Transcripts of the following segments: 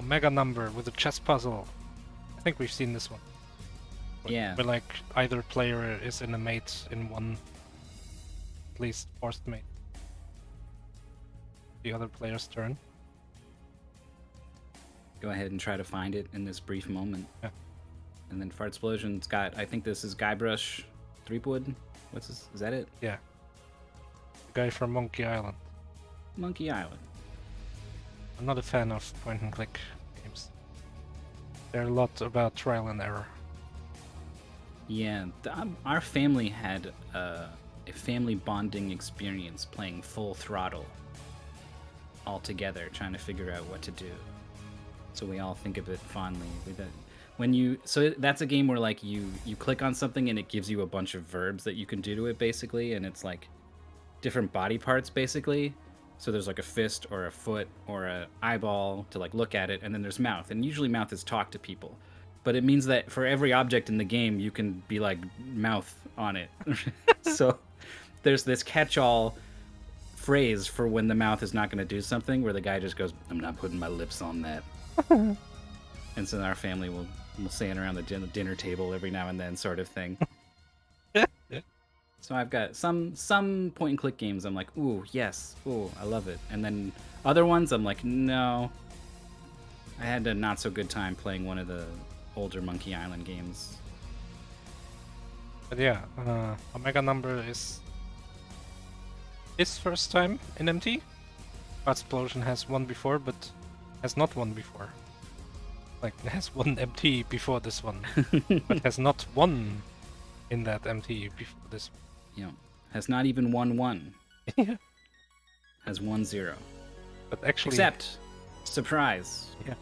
OmegaNumber with a chess puzzle. I think we've seen this one. Yeah. Where like either player is in a mate in one, at least forced mate. The other player's turn. Go ahead and try to find it in this brief moment. Yeah. And then Fartsplosion's got, I think this is Guybrush Threepwood. What's this? Is that it? Yeah. The guy from Monkey Island. Monkey Island. I'm not a fan of point and click games. They're a lot about trial and error. Yeah, our family had a family bonding experience playing full throttle all together, trying to figure out what to do. So we all think of it fondly. So that's a game where like you click on something and it gives you a bunch of verbs that you can do to it basically, and it's like different body parts basically. So there's like a fist or a foot or a eyeball to like look at it, and then there's mouth, and usually mouth is talk to people. But it means that for every object in the game, you can be like mouth on it. So there's this catch-all phrase for when the mouth is not going to do something, where the guy just goes, "I'm not putting my lips on that." And so our family will say it around the dinner table every now and then, sort of thing. So I've got some point and click games I'm like, ooh, yes, ooh, I love it. And then other ones I'm like, no. I had a not so good time playing one of the older Monkey Island games. But yeah, OmegaNumber is his first time in MT. Fartsplosion has won before, but has not won before. Like, it has won MT before this one, but has not won in that MT before this one. You know, has not even won one. Yeah. Has 1-0. But actually... Except, surprise. Yeah.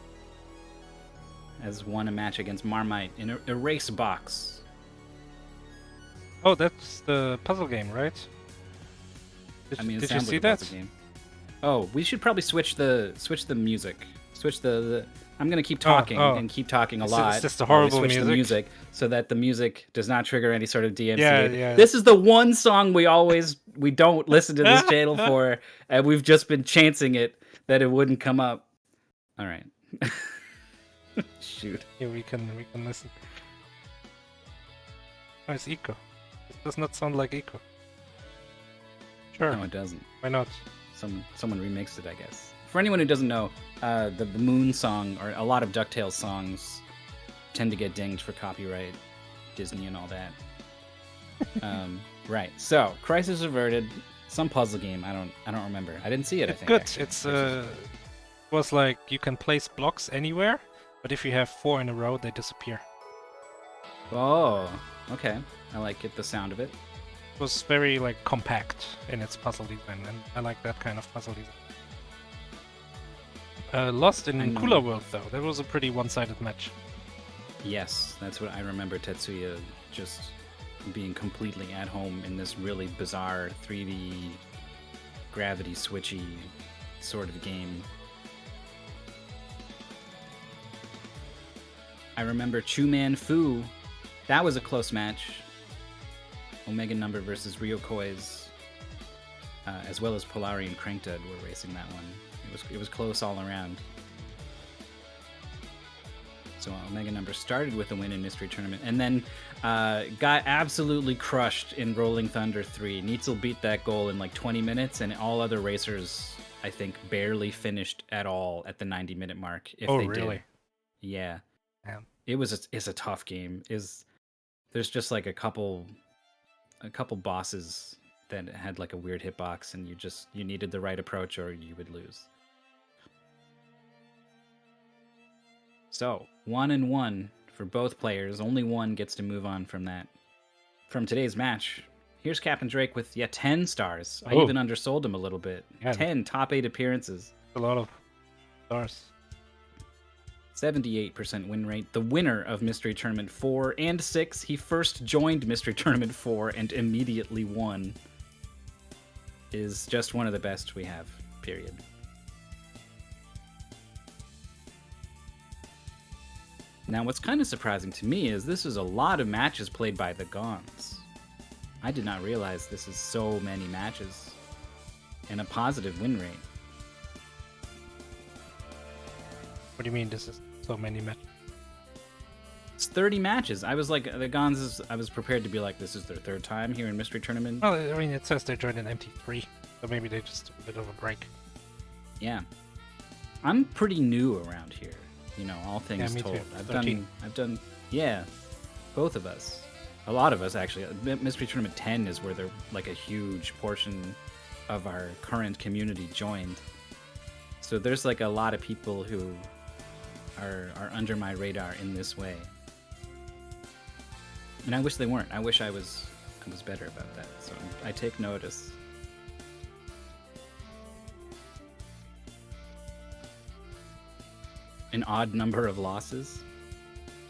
Has won a match against Marmite in a race box. Oh, that's the puzzle game, right? Did you see that? Game. Oh, we should probably switch the music. Switch the I'm gonna keep talking and keep talking a lot. It's just the horrible switch music. the music so that the music does not trigger any sort of DMCA. Yeah. This is the one song we don't listen to this channel for, and we've just been chancing it that it wouldn't come up. All right. Shoot. Yeah, we can listen. Oh, it's Eco. It does not sound like Eco. Sure. No, it doesn't. Why not? Someone remixed it, I guess. For anyone who doesn't know, the Moon song, or a lot of DuckTales songs, tend to get dinged for copyright, Disney and all that. Right. So, Crisis Averted, some puzzle game. I don't remember. I didn't see it. It's I think good. actually. It's was like you can place blocks anywhere, but if you have 4 in a row, they disappear. Oh, okay. I like the sound of it. It was very like compact in its puzzle design, and I like that kind of puzzle design. Lost in Cooler World though, that was a pretty one-sided match. Yes, that's what I remember. Tetsuya just being completely at home in this really bizarre 3D gravity switchy sort of game. I remember Chu-Man Fu. That was a close match. OmegaNumber versus Ryokoi's, as well as Polari and Crankdud were racing that one. It was close all around. So OmegaNumber started with a win in Mystery Tournament, and then got absolutely crushed in Rolling Thunder 3. Neitzel beat that goal in like 20 minutes, and all other racers, I think, barely finished at all at the 90-minute mark. If they really? did. Yeah. Damn. It's a tough game. There's just like a couple bosses that had like a weird hitbox, and you needed the right approach or you would lose. So 1-1 for both players. Only one gets to move on from that. From today's match, here's CapnDrake with 10 stars. I even undersold him a little bit. Yeah. 10 top 8 appearances. A lot of stars. 78% win rate. The winner of Mystery Tournament 4 and 6. He first joined Mystery Tournament 4 and immediately won. Is just one of the best we have, period. Now, what's kind of surprising to me is this is a lot of matches played by TheGons. I did not realize this is so many matches and a positive win rate. What do you mean this is so many matches? It's 30 matches. I was like, TheGons I was prepared to be like, this is their third time here in Mystery Tournament. Well, I mean, it says they joined in MT3, so maybe they just took a bit of a break. Yeah. I'm pretty new around here, you know, all things me told. too. I've done, yeah, both of us. A lot of us, actually. Mystery Tournament 10 is where they're like a huge portion of our current community joined. So there's like a lot of people who are under my radar in this way. And I wish they weren't. I wish I was better about that. So I take notice. An odd number of losses?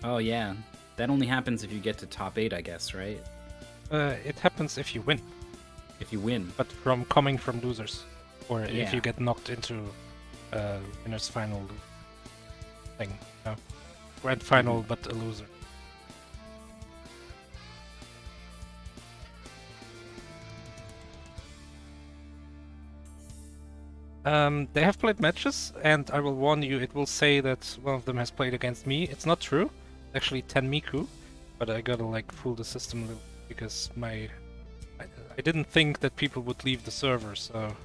Oh yeah. That only happens if you get to top 8, I guess, right? It happens if you win, If you win. but coming from losers, or if Yeah. you get knocked into winners final thing, no, grand final, but a loser. They have played matches, and I will warn you, it will say that one of them has played against me. It's not true. It's actually Tenmiku, but I gotta like fool the system a little because I didn't think that people would leave the server, so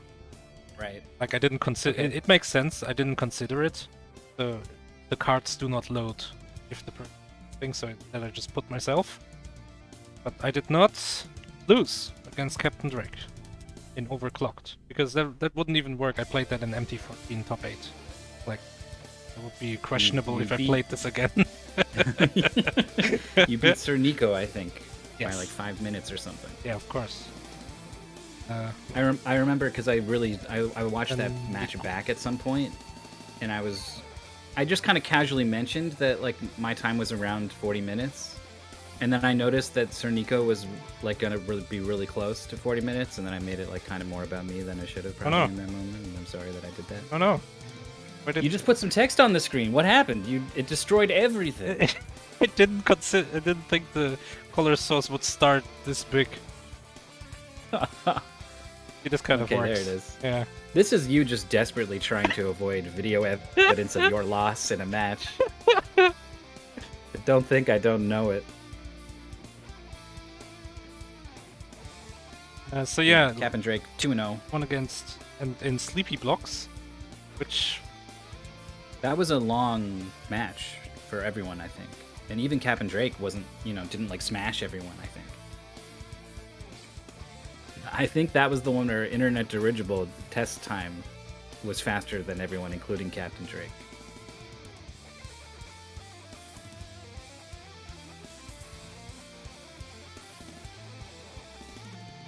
Right. like I didn't consider Okay. it makes sense. I didn't consider it. So the cards do not load if the thing, so that I just put myself. But I did not lose against CapnDrake in Overclocked because that wouldn't even work. I played that in MT14 top 8. Like it would be questionable you if I beat- played this again. You beat Sir Nico, I think, by Yes. like 5 minutes or something. Yeah, of course. I remember because I watched that And- match back at some point, and I just kind of casually mentioned that like my time was around 40 minutes, and then I noticed that Sir Nico was like gonna be really close to 40 minutes, and then I made it like kind of more about me than I should have probably no. in that moment, and I'm sorry that I did that. Oh no. Why did You just put some text on the screen. What happened? It destroyed everything. I didn't consider. I didn't think the color source would start this big. It just kind Okay, of works. there it is. Yeah. This is you just desperately trying to avoid video evidence of your loss in a match. Don't think I don't know it. So yeah, CapnDrake 2-0. one against and in Sleepy Blocks, which That was a long match for everyone, I think. And even CapnDrake didn't like smash everyone, I think. I think that was the one where internet dirigible test time was faster than everyone, including CapnDrake.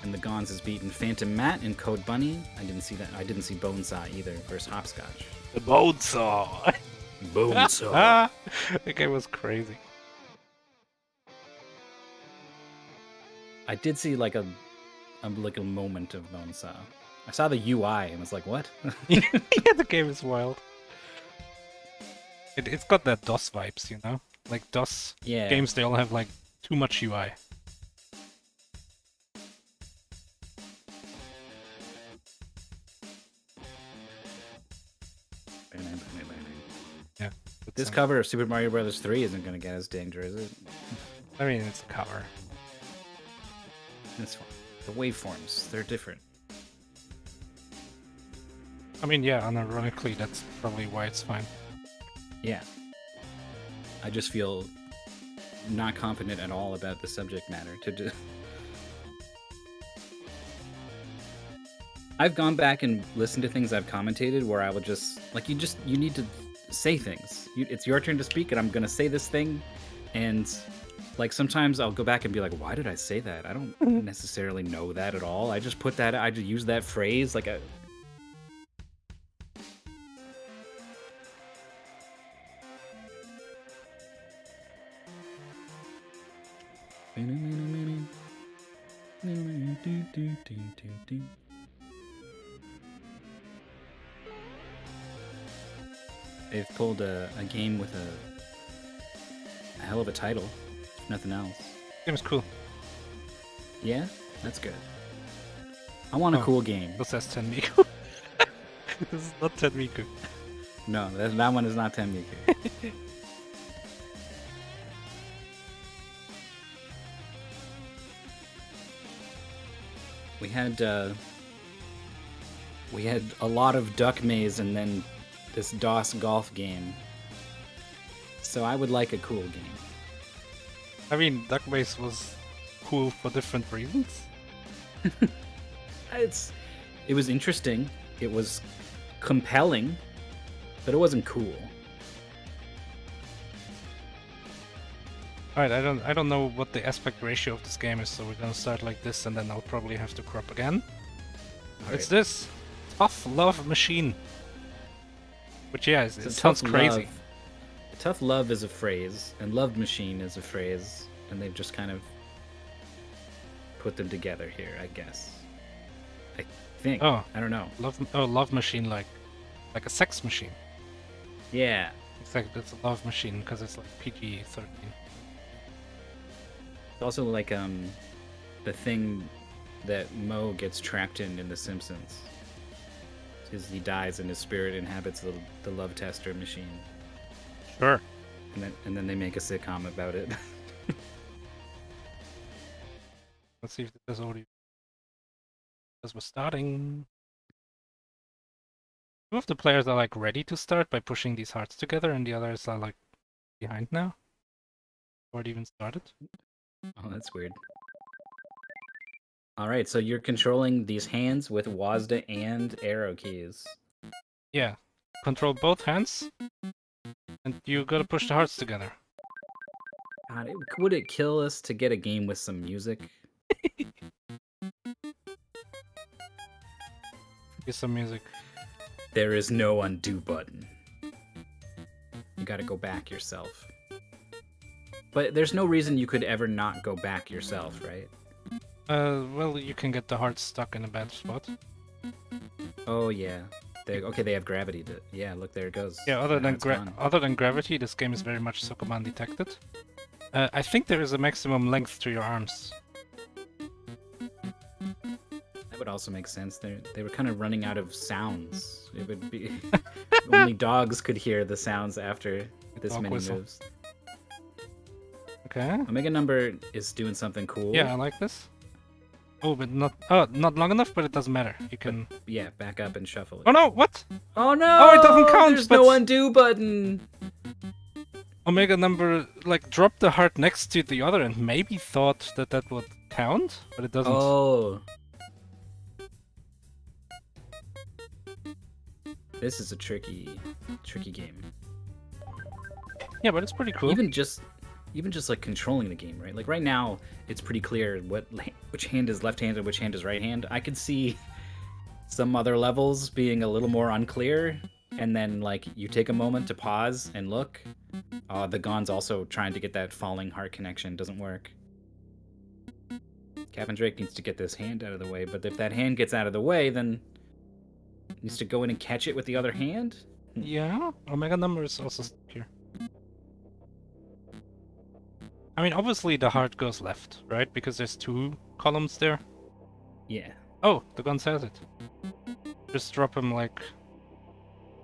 And TheGons has beaten Phantom Matt and Code Bunny. I didn't see that. I didn't see Bonesaw either versus Hopscotch. the bone saw. Bonesaw. That game was crazy. I did see like a moment of Bonesaw. I saw the UI and was like, what? Yeah, the game is wild. It's got that DOS vibes, you know? Like DOS Yeah. games, they all have like too much UI. Yeah. This cover of Super Mario Bros. 3 isn't going to get us danger, is it? I mean, it's a cover. It's fine. The waveforms, they're different. I mean, yeah, unironically, that's probably why it's fine. Yeah. I just feel not confident at all about the subject matter. I've gone back and listened to things I've commentated where I would just like you need to say things. It's your turn to speak, and I'm gonna say this thing, and like sometimes I'll go back and be like, why did I say that? I don't necessarily know that at all. I just use that phrase like a. They've pulled a game with a hell of a title, if nothing else. Game's cool. Yeah, that's good. I want a Oh. cool game. This says Tenmiku. This is not Tenmiku. No, that one is not Tenmiku. We had a lot of Duck Maze and then this DOS golf game. So I would like a cool game. I mean, Duck Maze was cool for different reasons. It was interesting. It was compelling, but it wasn't cool. Alright, I don't know what the aspect ratio of this game is, so we're gonna start like this, and then I'll probably have to crop again. It's this Tough Love Machine. Which, yeah, it sounds crazy. Tough love is a phrase, and love machine is a phrase, and they've just kind of put them together here, I guess. I think. Oh, I don't know. Love Machine, like a sex machine. Yeah. It's a love machine because it's like PG-13. It's also like the thing that Mo gets trapped in The Simpsons. Because he dies and his spirit inhabits the love tester machine. Sure. And then they make a sitcom about it. Let's see if this is already. As we're starting. Two of the players are like ready to start by pushing these hearts together, and the others are like behind now. Already even started. Oh, that's weird. Alright, so you're controlling these hands with WASD and arrow keys. Yeah. Control both hands, and you gotta push the hearts together. God, would it kill us to get a game with some music? Get some music. There is no undo button. You gotta go back yourself. But there's no reason you could ever not go back yourself, right? Well, you can get the heart stuck in a bad spot. Oh yeah. They have gravity. Yeah, look, there it goes. Yeah, other than gravity, this game is very much Sokoman detected. I think there is a maximum length to your arms. That would also make sense. They were kind of running out of sounds. It would be only dogs could hear the sounds after this many moves. Okay. OmegaNumber is doing something cool. Yeah, I like this. Oh, but not long enough, but it doesn't matter. You can... But, yeah, back up and shuffle it. Oh no, what? Oh no! Oh, it doesn't count, There's no undo button! OmegaNumber, like, dropped the heart next to the other and maybe thought that would count, but it doesn't. Oh. This is a tricky game. Yeah, but it's pretty cool. Even just like controlling the game, right? Like right now, it's pretty clear which hand is left hand and which hand is right hand. I could see some other levels being a little more unclear, and then like you take a moment to pause and look. TheGons also trying to get that falling heart connection doesn't work. CapnDrake needs to get this hand out of the way, but if that hand gets out of the way, then he needs to go in and catch it with the other hand. Yeah, OmegaNumber is also stuck here. I mean, obviously the heart goes left, right? Because there's two columns there. Yeah. Oh, TheGons has it. Just drop him, like,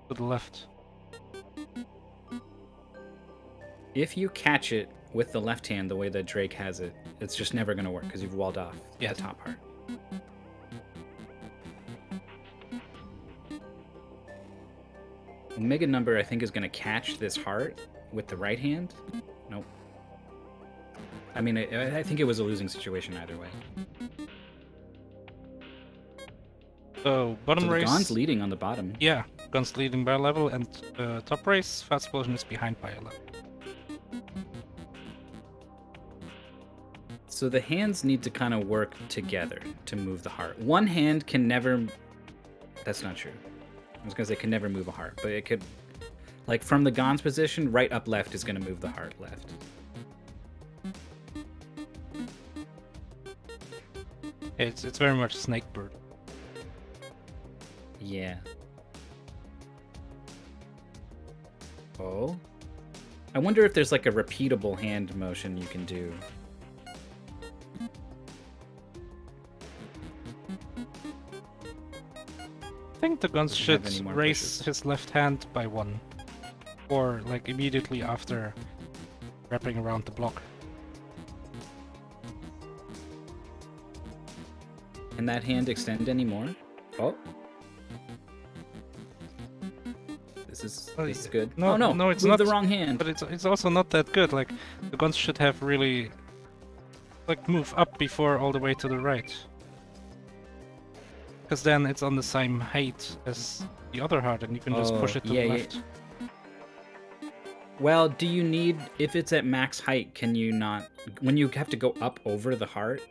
to the left. If you catch it with the left hand the way that Drake has it, it's just never going to work because you've walled off the top part. OmegaNumber, I think, is going to catch this heart with the right hand. Nope. I mean, I think it was a losing situation either way. So, bottom race... TheGons leading on the bottom. Yeah, Guns leading by a level, and top race, fartsplosion is behind by a level. So the hands need to kind of work together to move the heart. One hand can never... That's not true. I was going to say can never move a heart, but it could... Like, from TheGons position, right up left is going to move the heart left. It's very much Snakebird. Yeah. Oh? I wonder if there's like a repeatable hand motion you can do. think the guns Doesn't should have any more raise pushes. his left hand by 1. Or, like, immediately after wrapping around the block. Can that hand extend anymore? Oh. This is good. No, oh no, no, it's move not the wrong hand. But it's also not that good. Like, the guns should have really, like, move up before all the way to the right. Because then it's on the same height as the other heart, and you can just push it to the left. Well, do you need, if it's at max height, can you not, when you have to go up over the heart,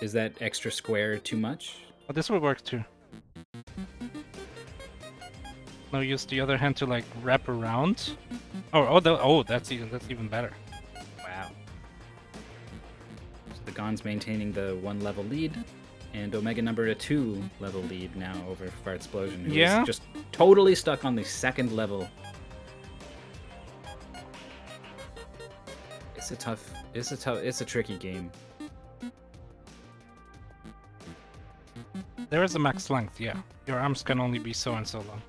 is that extra square too much? But this will work too. Now use the other hand to, like, wrap around. That's even better. Wow. So the Gon's maintaining the 1 level lead, and OmegaNumber a 2 level lead now over fartsplosion, who is just totally stuck on the 2nd level. It's a tricky game. There is a max length, yeah. Your arms can only be so and so long.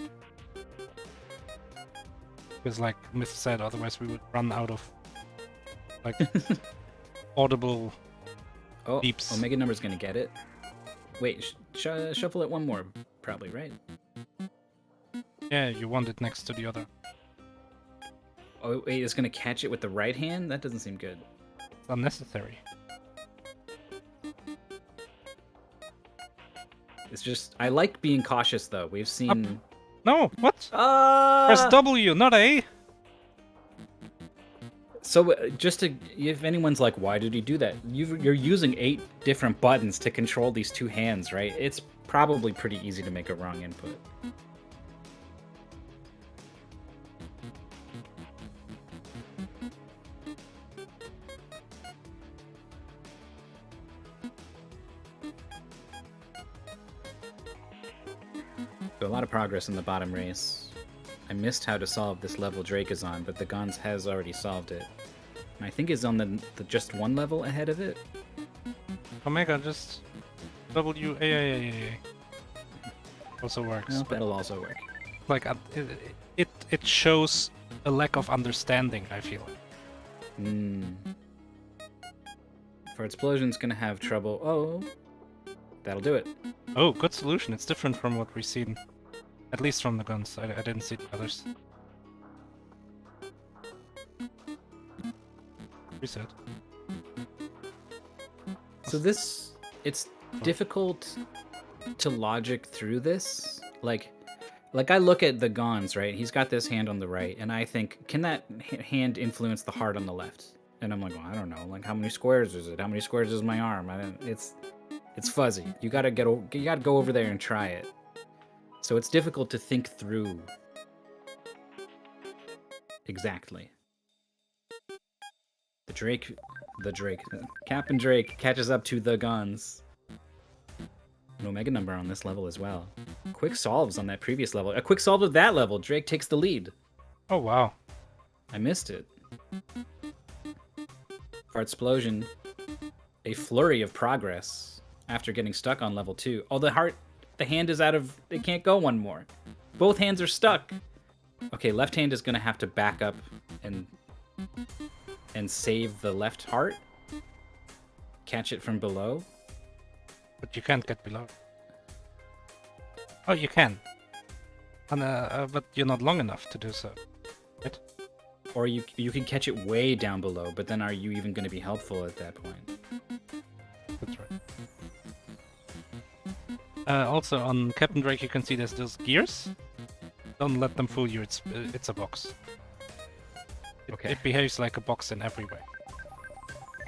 Because, like Myth said, otherwise we would run out of, like, audible beeps. OmegaNumber's gonna get it. Wait, shuffle it 1 more, probably, right? Yeah, you want it next to the other. Oh, wait, it's gonna catch it with the right hand? That doesn't seem good. It's unnecessary. It's just, I like being cautious, though. We've seen... Up. No, what? Press W, not A. So, just to, if anyone's like, why did he do that? You're using 8 different buttons to control these 2 hands, right? It's probably pretty easy to make a wrong input. So a lot of progress in the bottom race. I missed how to solve this level Drake is on, but TheGons has already solved it. And I think is on the just 1 level ahead of it. Omega, just W A. Also works. Well, that'll also work. Like, it shows a lack of understanding, I feel like. fartsplosion's gonna have trouble. Oh, that'll do it. Oh, good solution. It's different from what we've seen. At least from the guns. I didn't see the others. Reset. So this, it's difficult to logic through this. Like I look at TheGons, right? He's got this hand on the right, and I think, can that hand influence the heart on the left? And I'm like, well, I don't know. Like, how many squares is it? How many squares is my arm? It's fuzzy. You gotta go over there and try it. So it's difficult to think through exactly. CapnDrake catches up to TheGons. An OmegaNumber on this level as well. Quick solves on that previous level. A quick solve of that level. Drake takes the lead. Oh, wow. I missed it. fartsplosion, a flurry of progress after getting stuck on level 2. Oh, the hand is out of, it can't go 1 more. Both hands are stuck. Okay, left hand is gonna have to back up and save the left heart. Catch it from below. But you can't get below. Oh, you can. But you're not long enough to do so. Right? Or you can catch it way down below, but then are you even going to be helpful at that point? That's right. Also, on CapnDrake, you can see there's those gears. Don't let them fool you. It's a box. It behaves like a box in every way.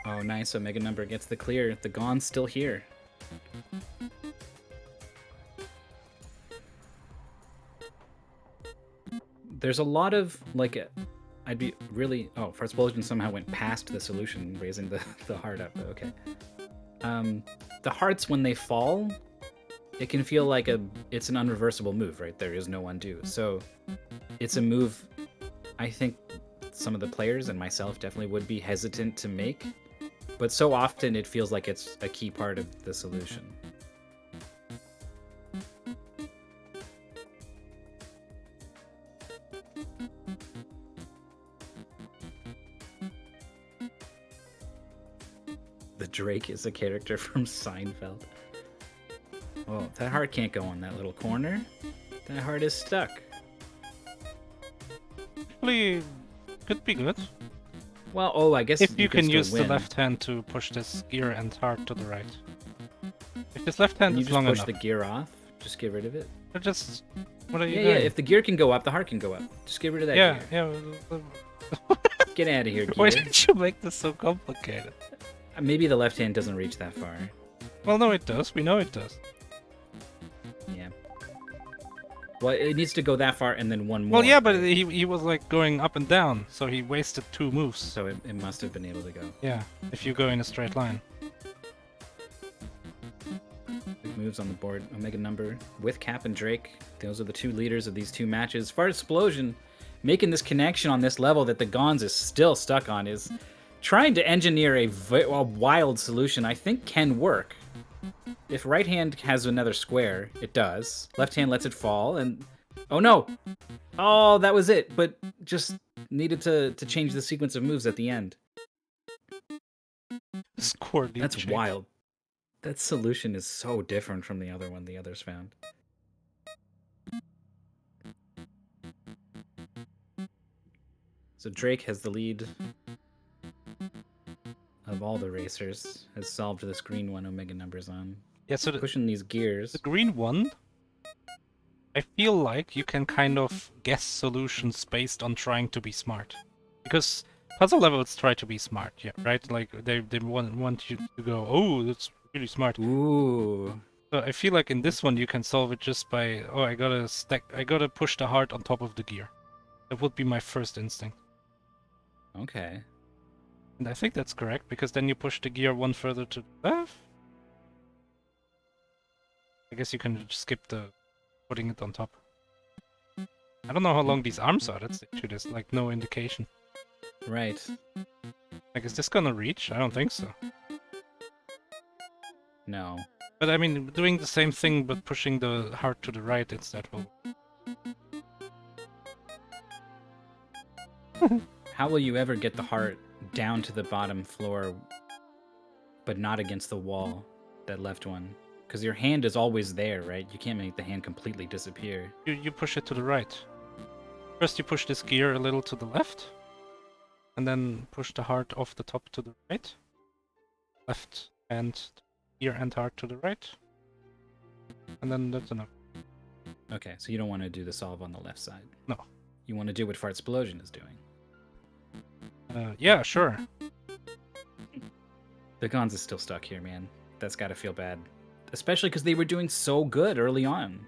Oh, nice. OmegaNumber gets the clear. TheGons still here. There's a lot of, like, I'd be really... Oh, fartsplosion somehow went past the solution, raising the heart up. Okay. The hearts, when they fall, it can feel like it's an unreversible move, right? There is no undo. So it's a move I think some of the players and myself definitely would be hesitant to make. But so often it feels like it's a key part of the solution. The Drake is a character from Seinfeld. Oh, that heart can't go on that little corner. That heart is stuck. Actually, could be good. Well, oh, I guess If you could can still use the win. left hand to push this gear and heart to the right. If this left hand Can you is just long push enough, the gear off? Just get rid of it? or just what are you Yeah, doing? yeah. If the gear can go up, the heart can go up. Just get rid of that yeah, gear. yeah. Get out of here, Why gear. did you make this so complicated? Maybe the left hand doesn't reach that far. Well, no, it does. We know it does. Yeah. Well, it needs to go that far and then one more. Well, yeah, but right? he was like going up and down, so he wasted 2 moves. So it must have been able to go. Yeah, if you go in a straight line. Big moves on the board. OmegaNumber with CapnDrake. Those are the 2 leaders of these 2 matches. fartsplosion making this connection on this level that TheGons is still stuck on is trying to engineer a wild solution I think can work. If right hand has another square, it does. Left hand lets it fall, and oh no! Oh, that was it. But just needed to change the sequence of moves at the end. This coordinate That's change. wild. That solution is so different from the other one the others found. So Drake has the lead of all the racers, has solved this green one OmegaNumber's on. Yeah, so Pushing these gears. the green one, I feel like you can kind of guess solutions based on trying to be smart. Because puzzle levels try to be smart, yeah, right? Like they want you to go, oh, that's really smart. Ooh. So I feel like in this one you can solve it just by, oh, I gotta push the heart on top of the gear. That would be my first instinct. Okay. And I think that's correct, because then you push the gear one further to the left. I guess you can just skip the putting it on top. I don't know how long these arms are, that's actually there's like no indication. Right. Like, is this gonna reach? I don't think so. No. But I mean, doing the same thing but pushing the heart to the right instead will... How will you ever get the heart down to the bottom floor, but not against the wall? That left one. Because your hand is always there, right? You can't make the hand completely disappear. You push it to the right. First you push this gear a little to the left, and then push the heart off the top to the right. Left and gear and heart to the right. And then that's enough. Okay, so you don't want to do the solve on the left side. No. You want to do what fartsplosion is doing. Yeah, sure. TheGons is still stuck here, man. That's gotta feel bad. Especially because they were doing so good early on.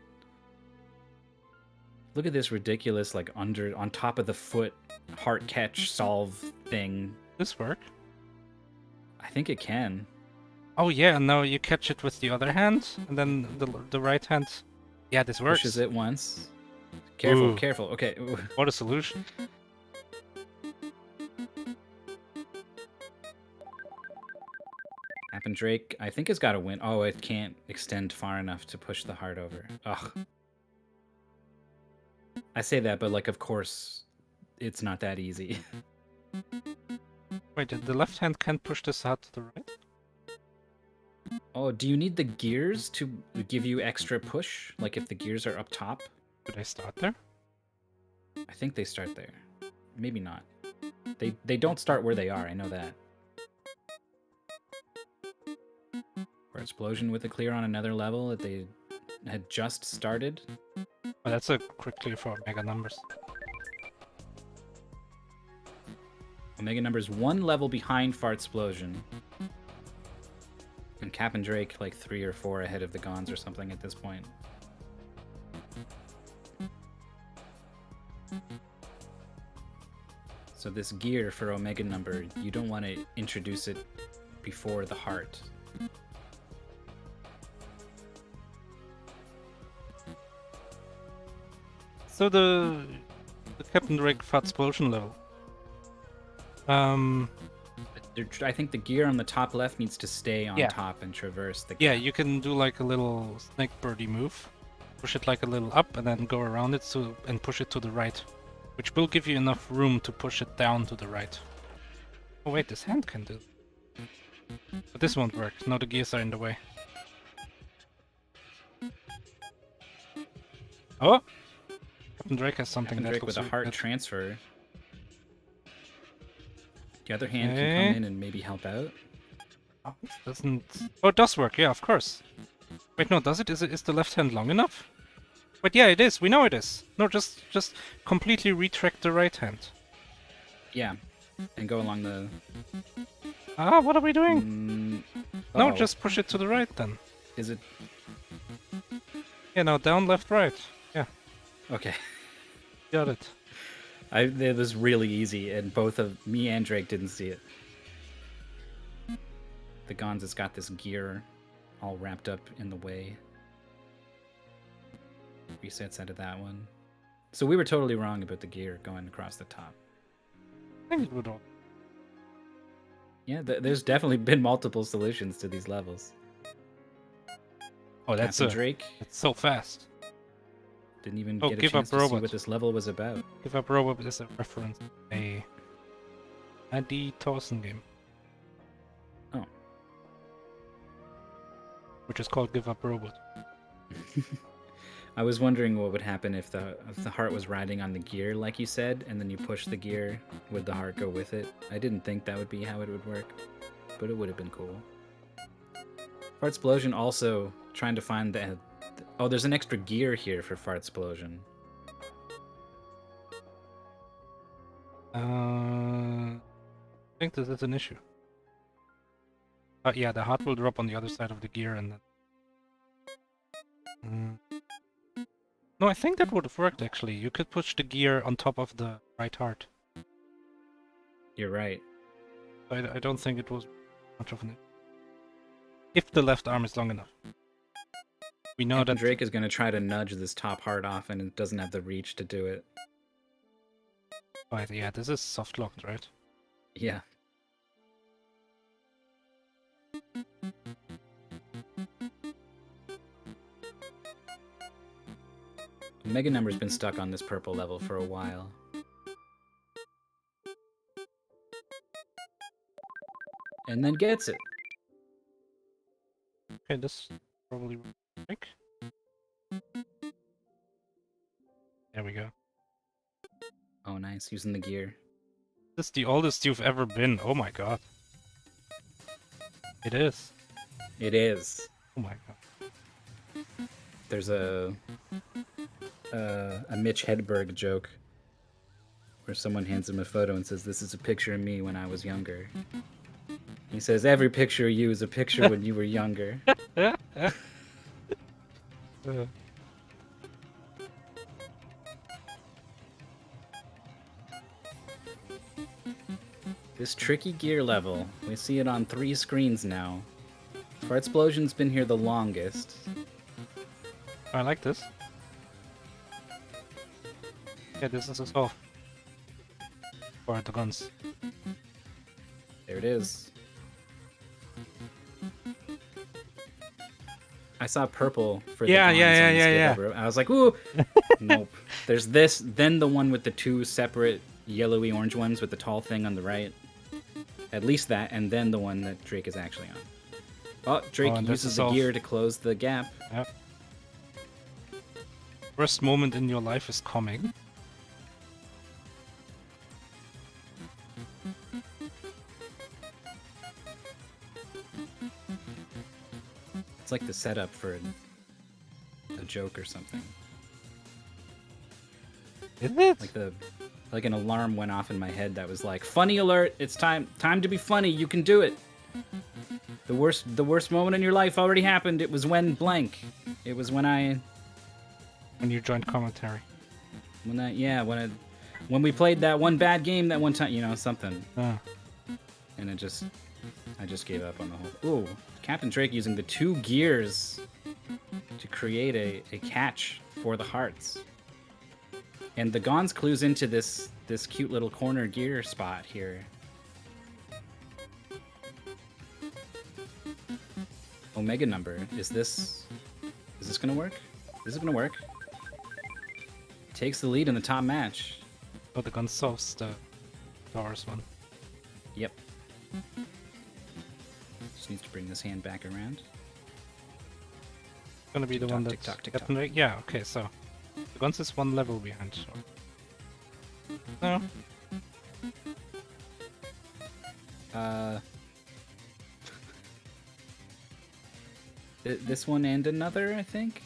Look at this ridiculous, like, on top of the foot, heart catch solve thing. This work? I think it can. Oh yeah, and now you catch it with the other hand, and then the right hand... Yeah, this works. Pushes it once. Careful, Ooh. careful. Okay. What a solution. CapnDrake, I think, has got to win. Oh, it can't extend far enough to push the heart over. Ugh. I say that, but, like, of course, it's not that easy. Wait, the left hand can't push this out to the right? Oh, do you need the gears to give you extra push? Like, if the gears are up top? Do they start there? I think they start there. Maybe not. They don't start where they are, I know that. fartsplosion with a clear on another level that they had just started. Oh, that's a quick clear for OmegaNumbers. OmegaNumber's 1 level behind fartsplosion. And CapnDrake like 3 or 4 ahead of TheGons or something at this point. So this gear for OmegaNumber, you don't want to introduce it before the heart. So the CapnDrake fartsplosion level. I think the gear on the top left needs to stay on Yeah. top and traverse the gap. Yeah, you can do like a little snake birdie move. Push it like a little up and then go around it and push it to the right. which will give you enough room to push it down to the right. Oh wait, this hand can do. But this won't work. No, the gears are in the way. Oh! CapnDrake has something that CapnDrake looks with a heart good. transfer. The other hand can come in and maybe help out. Oh, it doesn't... Oh, it does work, yeah, of course. Wait, no, does it? Is the left hand long enough? Wait, yeah, it is. We know it is. No, just completely retract the right hand. Yeah, and go along the... Ah, what are we doing? No, Uh-oh. just push it to the right then. Is it... Yeah, no, down, left, right. Yeah, Okay. got it. It was really easy, and both of me and Drake didn't see it. TheGons has got this gear all wrapped up in the way. Resets out of that one. So we were totally wrong about the gear going across the top. I think it would all... Yeah, there's definitely been multiple solutions to these levels. Oh, that's Drake it's so fast. didn't even Oh, get a Give chance Up to see Robot. what this level was about. Give Up Robot is a reference to a Andy Thorson game. Oh. Which is called Give Up Robot. I was wondering what would happen if the heart was riding on the gear, like you said, and then you push the gear. Would the heart go with it? I didn't think that would be how it would work, but it would have been cool. Fartsplosion also trying to find the... Oh, there's an extra gear here for Fartsplosion. I think this is an issue. Yeah, the heart will drop on the other side of the gear and then... No, I think that would have worked actually. You could push the gear on top of the right heart. You're right. I don't think it was much of an issue. If the left arm is long enough. We know that Drake is going to try to nudge this top heart off, and it doesn't have the reach to do it. Right, yeah, this is soft locked, right? Yeah. OmegaNumber's been stuck on this purple level for a while. And then gets it. Okay, this probably will break. There we go. Oh, nice. Using the gear. This is the oldest you've ever been. Oh my god. It is. It is. Oh my god. There's a Mitch Hedberg joke where someone hands him a photo and says, "This is a picture of me when I was younger." He says, "Every picture of you is a picture when you were younger." This tricky gear level, we see it on 3 screens now. Fartsplosion's been here the longest. I like this. Yeah, this is a solve. For the guns. There it is. I saw purple for the Yeah. I was like, ooh! Nope. There's this, then the one with the 2 separate yellowy orange ones with the tall thing on the right. At least that, and then the one that Drake is actually on. Oh, Drake uses the gear to close the gap. Yep. Worst moment in your life is coming. It's like the setup for a joke or something. Isn't it? Like an alarm went off in my head that was like, "Funny alert! It's time to be funny. You can do it." The worst moment in your life already happened. It was when blank. It was when you joined commentary. When we played that one bad game that one time, something. And I just gave up on the whole. Ooh, CapnDrake using the 2 gears to create a catch for the hearts. And TheGons clues into this cute little corner gear spot here. OmegaNumber. Is this gonna work? This is gonna work. Takes the lead in the top match. Oh, the gun solves the Taurus one. Yep. Just needs to bring this hand back around. Gonna be the one that's CapnDrake. Yeah, okay, so the guns is one level behind. So. No. This one and another, I think.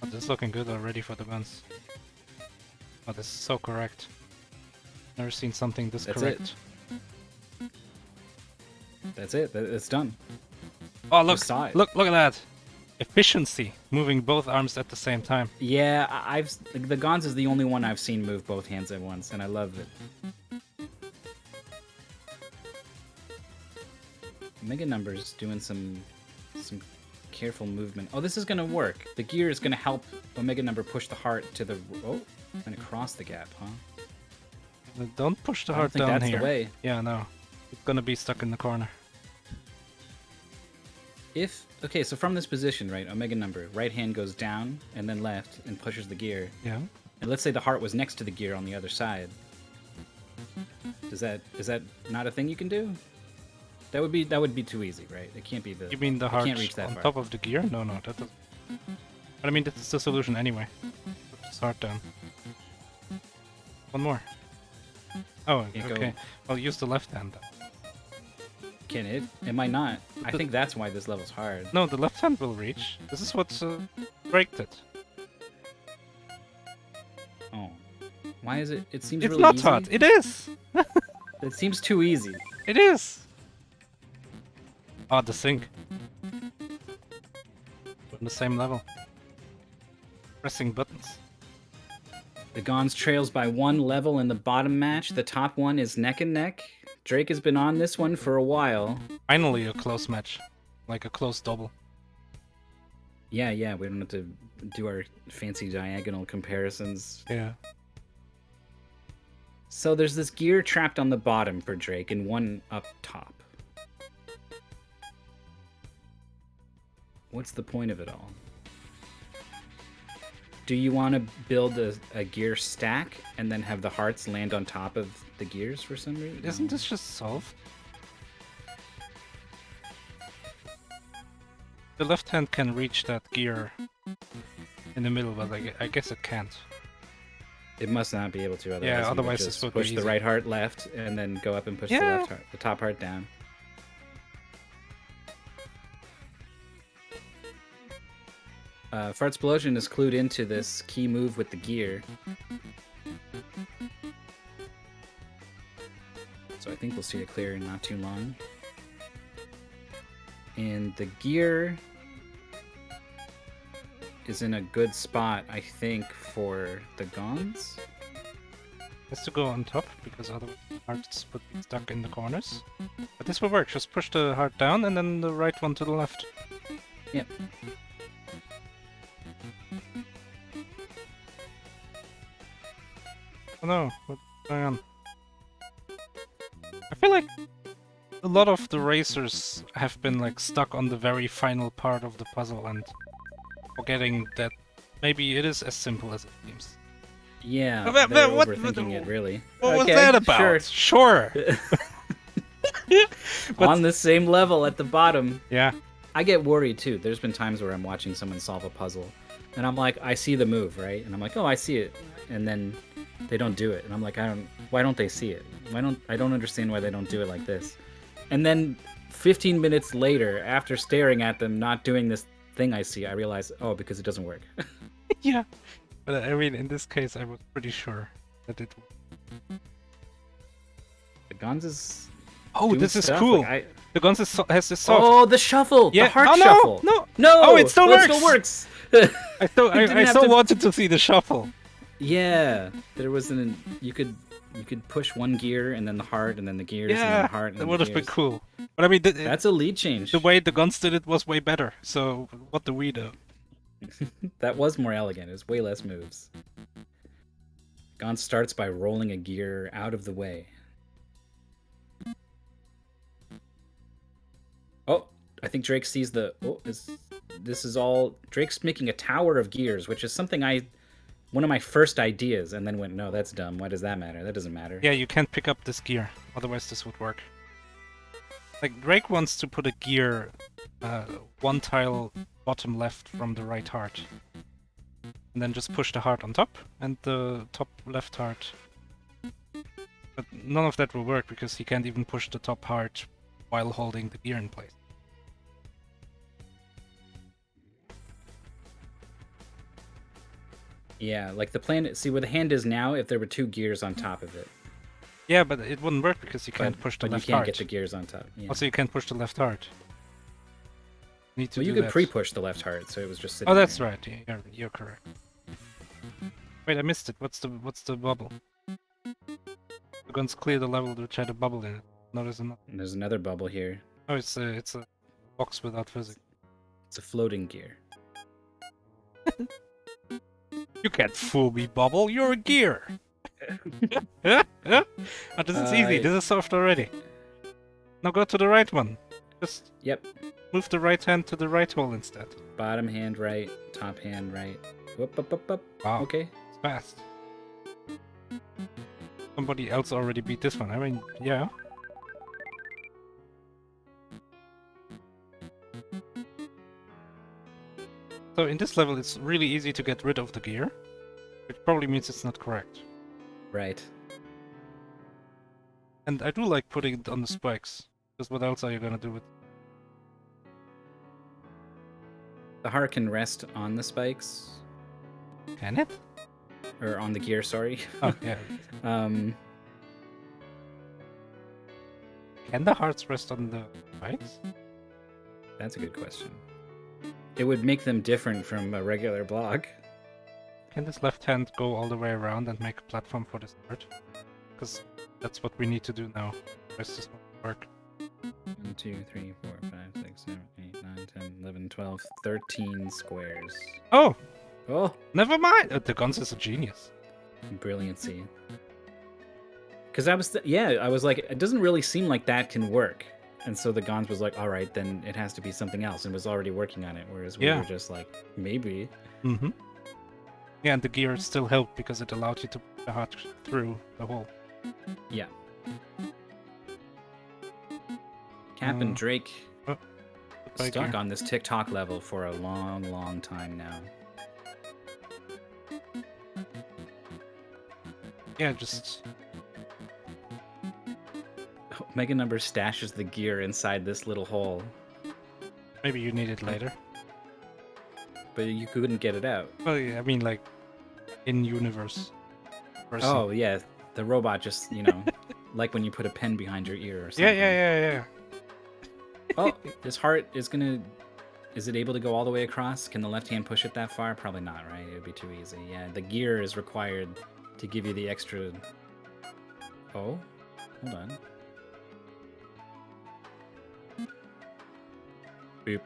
Oh, this is looking good already for the guns. Oh, this is so correct. Never seen something this That's correct. That's it. It's done. Oh, look! Just saw it. Look at that! Efficiency, moving both arms at the same time. Yeah, TheGons is the only one I've seen move both hands at once, and I love it. OmegaNumber's doing some careful movement. Oh, this is gonna work. The gear is gonna help OmegaNumber push the heart to the. Oh, gonna cross the gap, huh? Don't push the I don't heart think down that's here. the way. Yeah, no. It's gonna be stuck in the corner. Okay, so from this position, right, OmegaNumber, right hand goes down and then left and pushes the gear. Yeah. And let's say the heart was next to the gear on the other side. Is that not a thing you can do? That would be too easy, right? It can't be the. You mean the heart can't reach that on far. top of the gear? No, that doesn't. But I mean, that's the solution anyway. Put this heart down. One more. Oh, Can't okay. go. Well, use the left hand then. Can it? It might not. I think that's why this level's hard. No, the left hand will reach. This is what braked it. Oh. Why is it? It seems It's really not easy. hard. It is. It seems too easy. It is. Oh, the sync. We're on the same level. Pressing buttons. TheGons trails by one level in the bottom match. The top one is neck and neck. Drake has been on this one for a while. Finally, a close match, like a close double. Yeah, we don't have to do our fancy diagonal comparisons. Yeah. So there's this gear trapped on the bottom for Drake and one up top. What's the point of it all? Do you want to build a gear stack and then have the hearts land on top of the gears for some reason? Isn't this just solved? The left hand can reach that gear in the middle, but I guess it can't. It must not be able to. Otherwise, Yeah, you would otherwise just this would be push the easy. right heart left and then go up and push the Yeah. left heart, the top heart down. Fartsplosion is clued into this key move with the gear. So I think we'll see it clear in not too long. And the gear is in a good spot, I think, for TheGons. Has to go on top because otherwise the hearts would be stuck in the corners. But this will work. Just push the heart down and then the right one to the left. Yep. Oh no, what's going on? I feel like a lot of the racers have been like stuck on the very final part of the puzzle and forgetting that maybe it is as simple as it seems. Yeah, But- they're what- overthinking it, really. What was Okay, that about? Sure. But- On the same level at the bottom. Yeah. I get worried too. There's been times where I'm watching someone solve a puzzle, and I'm like, I see the move, right? And I'm like, oh, I see it, and then they don't do it, and I'm like, why don't they see it? I don't understand why they don't do it like this. And then 15 minutes later, after staring at them not doing this thing I see, I realize, oh, because it doesn't work. Yeah. But I mean, in this case, I was pretty sure that it. TheGons is. Oh, doing this is stuff. cool. Like, The guns has this soft. oh, the shuffle! Yeah. The heart Oh, no, shuffle! no. No! Oh, it still Well, works! It still works! I still, didn't I have still to- wanted to see the shuffle. Yeah, there was you could push one gear and then the heart and then the gears and then Yeah, the heart and that then would the have been gears. cool. But I mean, That's a lead change. the way the guns did it was way better. So what do we do? That was more elegant. It was way less moves. Gon starts by rolling a gear out of the way. Oh, I think Drake sees the. Oh, this is all. Drake's making a tower of gears, which is something I one of my first ideas, and then went, no, that's dumb. Why does that matter? That doesn't matter. Yeah, you can't pick up this gear. Otherwise, this would work. Like, Drake wants to put a gear one tile bottom left from the right heart. And then just push the heart on top, and the top left heart. But none of that will work, because he can't even push the top heart while holding the gear in place. Yeah, like the plan. See where the hand is now. If there were 2 gears on top of it, Yeah, but it wouldn't work because you can't push the but you left can't heart. get the gears on top. Yeah. Also, you can't push the left heart. Need to Well, do you could that. pre-push the left heart, so it was just sitting Oh, that's there. right. You're correct. Wait, I missed it. What's the bubble? The guns clear the level to try to bubble in it. No, there's another. And there's another bubble here. Oh, it's a box without physics. It's a floating gear. You can't fool me, bubble. You're a gear. Oh, this is easy. This is solved already. Now go to the right one. Just Yep. move the right hand to the right hole instead. Bottom hand right, top hand right. Whoop, up, up, up. Wow. Okay. It's fast. Somebody else already beat this one. I mean, yeah. So in this level, it's really easy to get rid of the gear, which probably means it's not correct. Right. And I do like putting it on the spikes, because what else are you gonna do with? The heart can rest on the spikes. Can it? Or on the gear, sorry. Oh yeah. um, Can the hearts rest on the spikes? that's a good question. It would make them different from a regular block. Can this left hand go all the way around and make a platform for this heart? Because that's what we need to do now. The rest is not work. 1, 2, 3, 4, 5, 6, 7, 8, 9, 10, 11, 12, 13 squares. Oh, Oh, never mind. TheGons is a genius. brilliancy. Because I was, I was like, it doesn't really seem like that can work. And so the Gons was like, all right, then it has to be something else, and was already working on it. Whereas we Yeah. were just like, maybe. Mm-hmm. Yeah, and the gear still helped because it allowed you to put the heart through the hole. Yeah. CapnDrake Goodbye, stuck gear. on this TikTok level for a long, long time now. Yeah, just OmegaNumber stashes the gear inside this little hole, maybe you need it later. but you couldn't get it out. Well, yeah, I mean, like in universe. Person. Oh yeah, the robot just like when you put a pen behind your ear or something. Yeah. Oh, this heart is gonna. Is it able to go all the way across? Can the left hand push it that far? Probably not, right? It would be too easy. Yeah, the gear is required to give you the extra. Oh, hold on. Boop.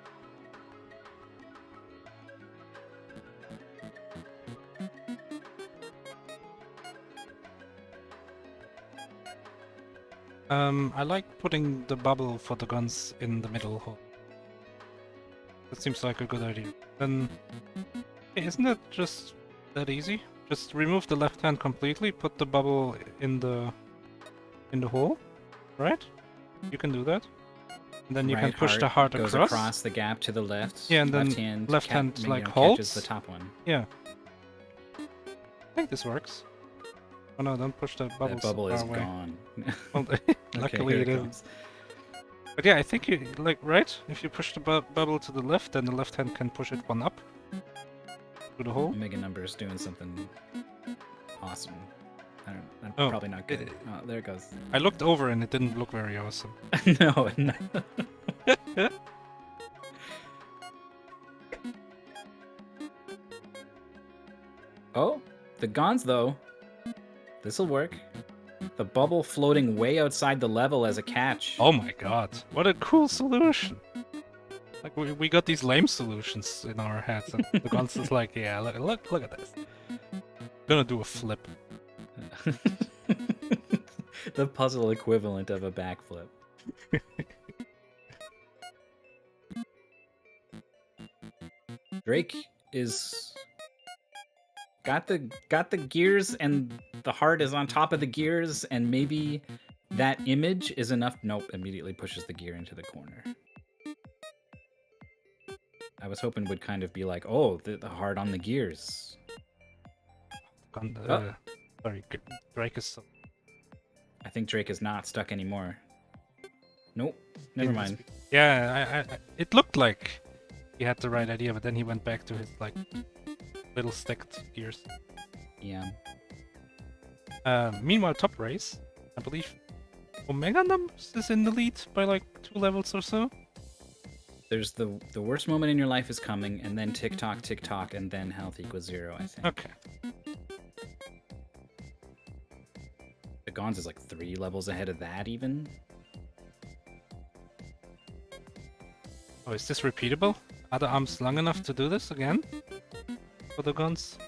I like putting the bubble for the guns in the middle hole. That seems like a good idea. Then, hey, isn't it just that easy? Just remove the left hand completely, put the bubble in the hole, right? You can do that. And then you can Right push the heart goes across. the gap to the left. Yeah, and then left hand, like, holds. catches the top one. Yeah. I think this works. Oh no, don't push the bubble That bubble so is far away. gone. Well, luckily here it it isn't. comes. But yeah, I think you, like, right? If you push the bubble to the left, then the left hand can push it one up to the hole. OmegaNumber is doing something awesome. I'm Oh, probably not good. Oh, there it goes. I looked over and it didn't look very awesome. no. Oh, the Gons though. This'll work. The bubble floating way outside the level as a catch. Oh my god, what a cool solution! Like, we got these lame solutions in our heads, and the guns is like, yeah, look at this. Gonna do a flip. The puzzle equivalent of a backflip. Drake is got the gears, and the heart is on top of the gears, and maybe that image is enough. Nope, immediately pushes the gear into the corner. I was hoping would kind of be like, oh, the heart on the gears. Oh. Sorry, Drake is so... I think Drake is not stuck anymore. Nope, never mind. Yeah, it looked like he had the right idea, but then he went back to his like little stacked gears. Yeah. Meanwhile, top race, I believe OmegaNumber is in the lead by like 2 levels or so. There's the worst moment in your life is coming, and then tick tock, and then health equals 0, I think. Okay. TheGons is like 3 levels ahead of that, even. Oh, is this repeatable? Are the arms long enough to do this again? For the guns?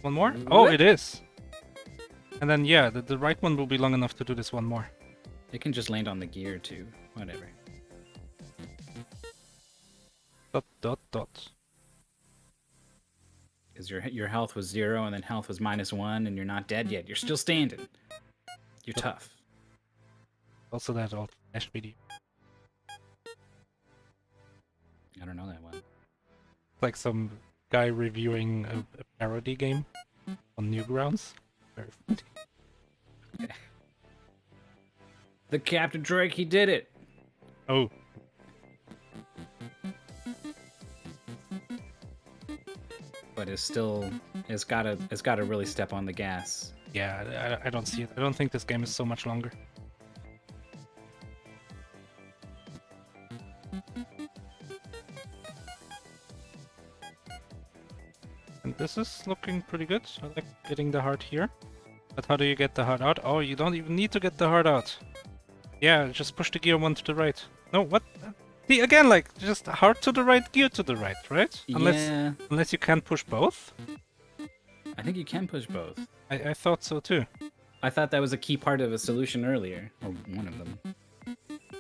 One more? Oh, it is! And then, yeah, the right one will be long enough to do this one more. It can just land on the gear, too. Whatever. ... Because your health was 0, and then health was -1, and you're not dead yet. You're still standing. You're tough. Also that old Flash video. I don't know that one. Like some guy reviewing a parody game on Newgrounds. Very funny. Okay. The CapnDrake, he did it! Oh. But it's gotta really step on the gas. Yeah, I don't see it. I don't think this game is so much longer. And this is looking pretty good. I like getting the heart here. But how do you get the heart out? Oh, you don't even need to get the heart out. Yeah, just push the gear one to the right. No, what? See, again, like, just heart to the right, gear to the right, right? Unless you can't push both? I think you can push both. I thought so too. I thought that was a key part of a solution earlier. Or one of them.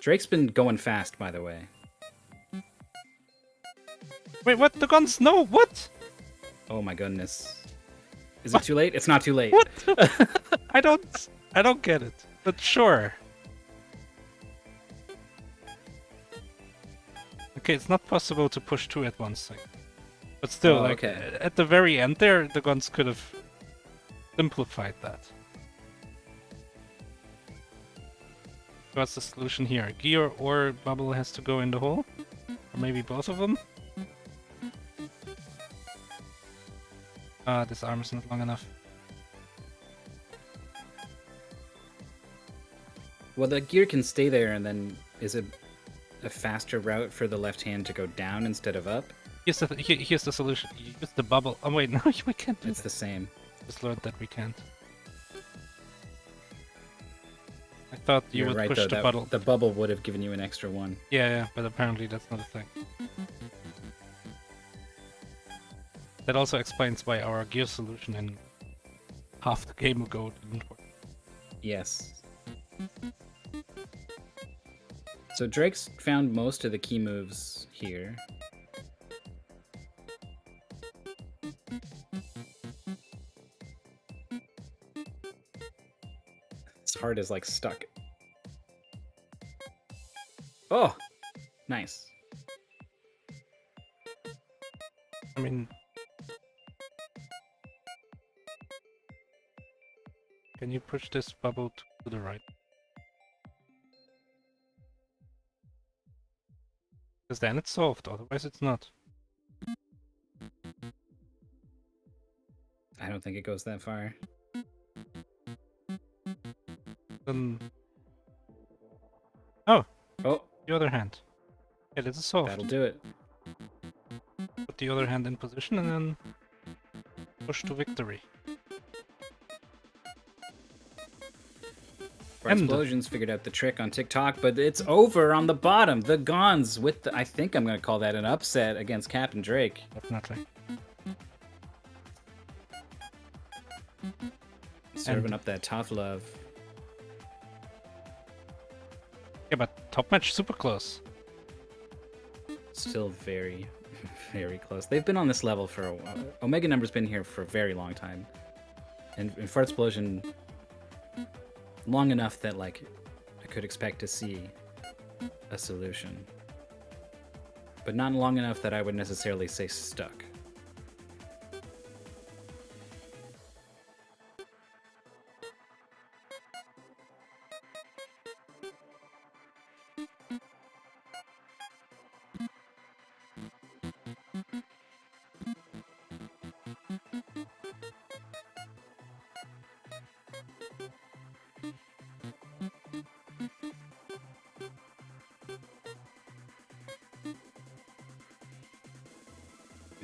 Drake's been going fast, by the way. Wait, what? The guns? No, what? Oh my goodness. Is it too late? It's not too late. What? I don't get it. But sure. Okay, it's not possible to push 2 at once. But still, okay. At the very end there, the guns could have simplified that. What's the solution here? Gear or bubble has to go in the hole? Or maybe both of them? This arm is not long enough. Well, the gear can stay there, and then is it a faster route for the left hand to go down instead of up? Here's the solution. You use the bubble. Oh wait, no, we can't do It's that. the same. Just learned that we can't. I thought you would right, push though, the bubble. The bubble would have given you an extra 1. Yeah, but apparently that's not a thing. That also explains why our gear solution in half the game ago didn't work. Yes. So Drake's found most of the key moves here. His heart is like stuck. Oh! Nice. I mean... Can you push this bubble to the right? Because then it's solved, otherwise it's not. I don't think it goes that far. Then... Oh! Oh! The other hand. Yeah, this is solved. That'll do it. Put the other hand in position and then push to victory. Fartsplosion's figured out the trick on TikTok, but it's over on the bottom. TheGons with the... I think I'm going to call that an upset against CapnDrake. Definitely. Serving up that tough love. Yeah, but top match super close. Still very, very close. They've been on this level for a while. OmegaNumber's been here for a very long time. And fartsplosion long enough that, like, I could expect to see a solution. But not long enough that I would necessarily say stuck.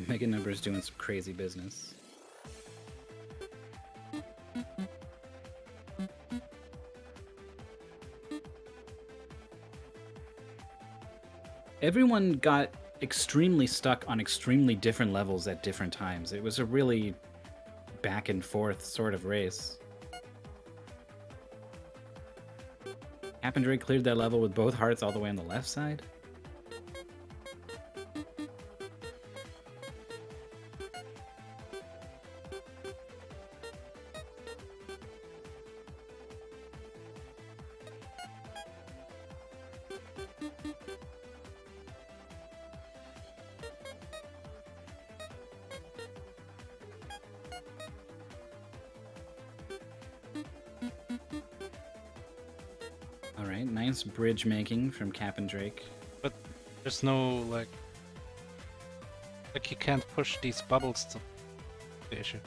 OmegaNumber's doing some crazy business. Everyone got extremely stuck on extremely different levels at different times. It was a really back and forth sort of race. CapnDrake cleared that level with both hearts all the way on the left side. Alright, nice bridge making from CapnDrake. But there's no, like you can't push these bubbles to the issue.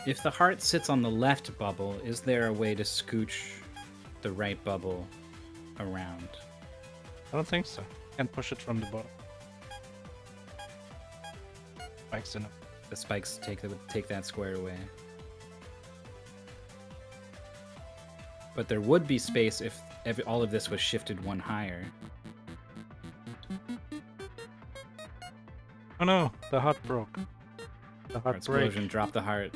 If the heart sits on the left bubble, is there a way to scooch the right bubble around? I don't think so. Can't push it from the bottom. Spikes enough. The spikes take that square away. But there would be space if all of this was shifted one higher. Oh no, the heart broke. The heart Explosion, break. drop the heart.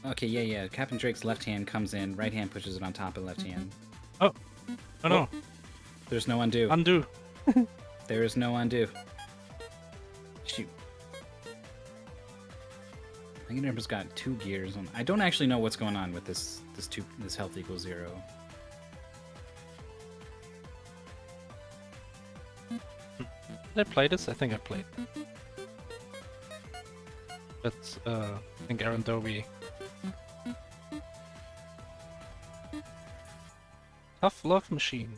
Okay, yeah. CapnDrake's left hand comes in, right hand pushes it on top of left hand. Oh no. There's no undo. Undo. There is no undo. Shoot. OmegaNumber's got 2 gears on. I don't actually know what's going on with this health equals 0. Did I play this? I think I played. But I think Aaron Dobie. Tough Love Machine.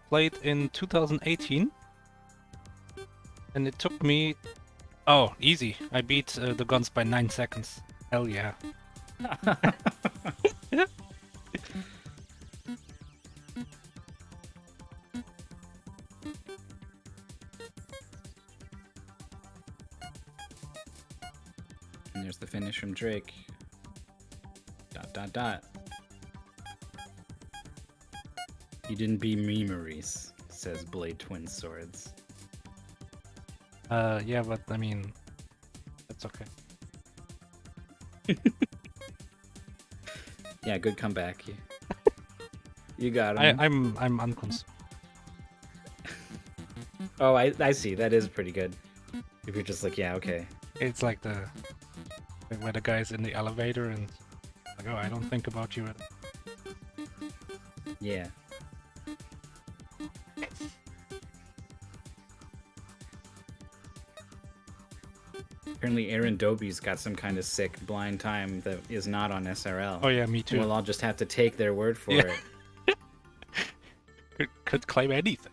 Played in 2018. And it took me... Oh, easy. I beat TheGons by 9 seconds. Hell yeah. And there's the finish from Drake. ... You didn't beat me, Maurice, says Blade Twin Swords. Yeah, but I mean... That's okay. Yeah, good comeback. You got him. I'm unconcerned. Oh, I see. That is pretty good. If you're just like, yeah, okay. It's like where the guy's in the elevator and like, oh, I don't think about you. Yeah. Apparently Aaron Dobie's got some kind of sick blind time that is not on SRL. Oh yeah, me too. We'll all just have to take their word for Yeah. it. could claim anything.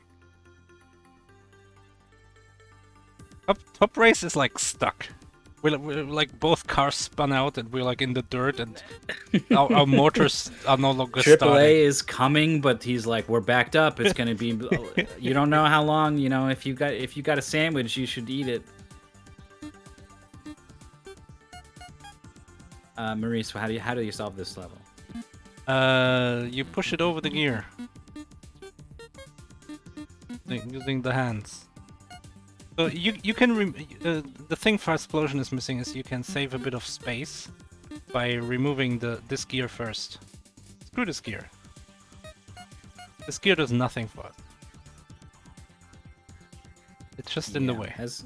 Top race is like stuck. We're like both cars spun out and we're like in the dirt and our motors are no longer starting. AAA is coming, but he's like, we're backed up. It's gonna be. You don't know how long. You know, if you got a sandwich, you should eat it. Maurice, how do you solve this level? You push it over the gear using the hands. So you can the thing fartsplosion is missing is you can save a bit of space by removing this gear first. Screw this gear. This gear does nothing for us. It's just in the way. As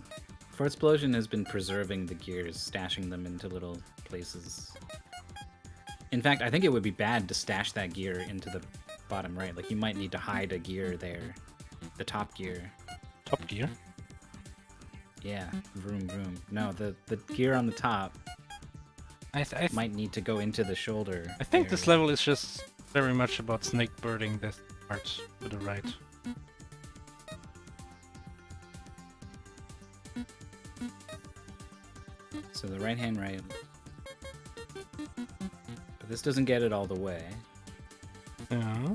fartsplosion has been preserving the gears, stashing them into little places. In fact, I think it would be bad to stash that gear into the bottom right. Like, you might need to hide a gear there. The top gear. Top gear? Yeah, vroom vroom. No, the gear on the top I might need to go into the shoulder. I think this area. level is just very much about snakebirding this part to the right. So the right hand right. But this doesn't get it all the way. Yeah.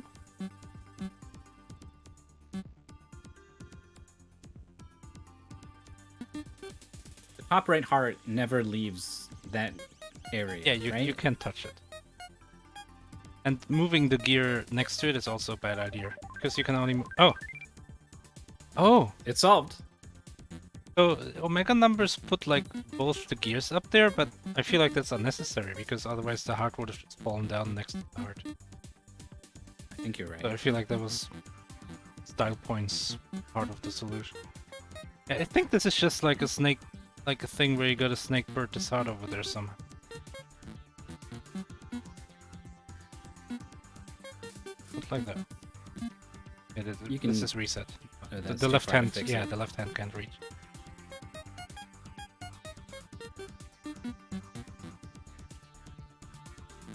The top right heart never leaves that area. Yeah, right? you can't touch it. And moving the gear next to it is also a bad idea. Because you can only oh! Oh! It's solved. So Omega numbers put like both the gears up there, but I feel like that's unnecessary because otherwise the heart would have just fallen down next to the heart. I think you're right. So I feel like that was style points part of the solution. Yeah, I think this is just like a snake, like a thing where you gotta snake bird this heart over there somehow. Not like that. Yeah, You this can- is reset. Oh, The, that's the too left far to hand, fix yeah, it. the left hand can't reach.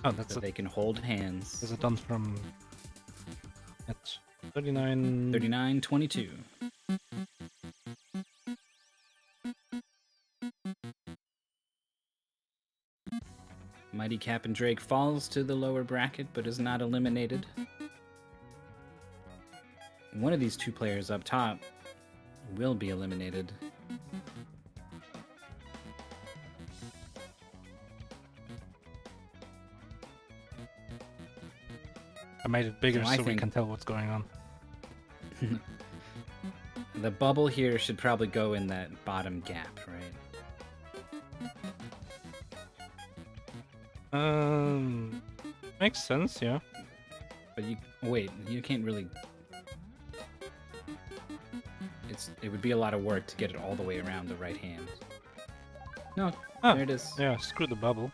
Oh, that's So a, they can hold hands. is it done from at 39? 39-22. Mighty CapnDrake falls to the lower bracket, but is not eliminated. One of these two players up top will be eliminated. I made it bigger So I so we think- can tell what's going on. The bubble here should probably go in that bottom gap, right? Makes sense, yeah. But you wait, you can't really. It would be a lot of work to get it all the way around the right hand. No, Ah, there it is. Yeah, screw the bubble.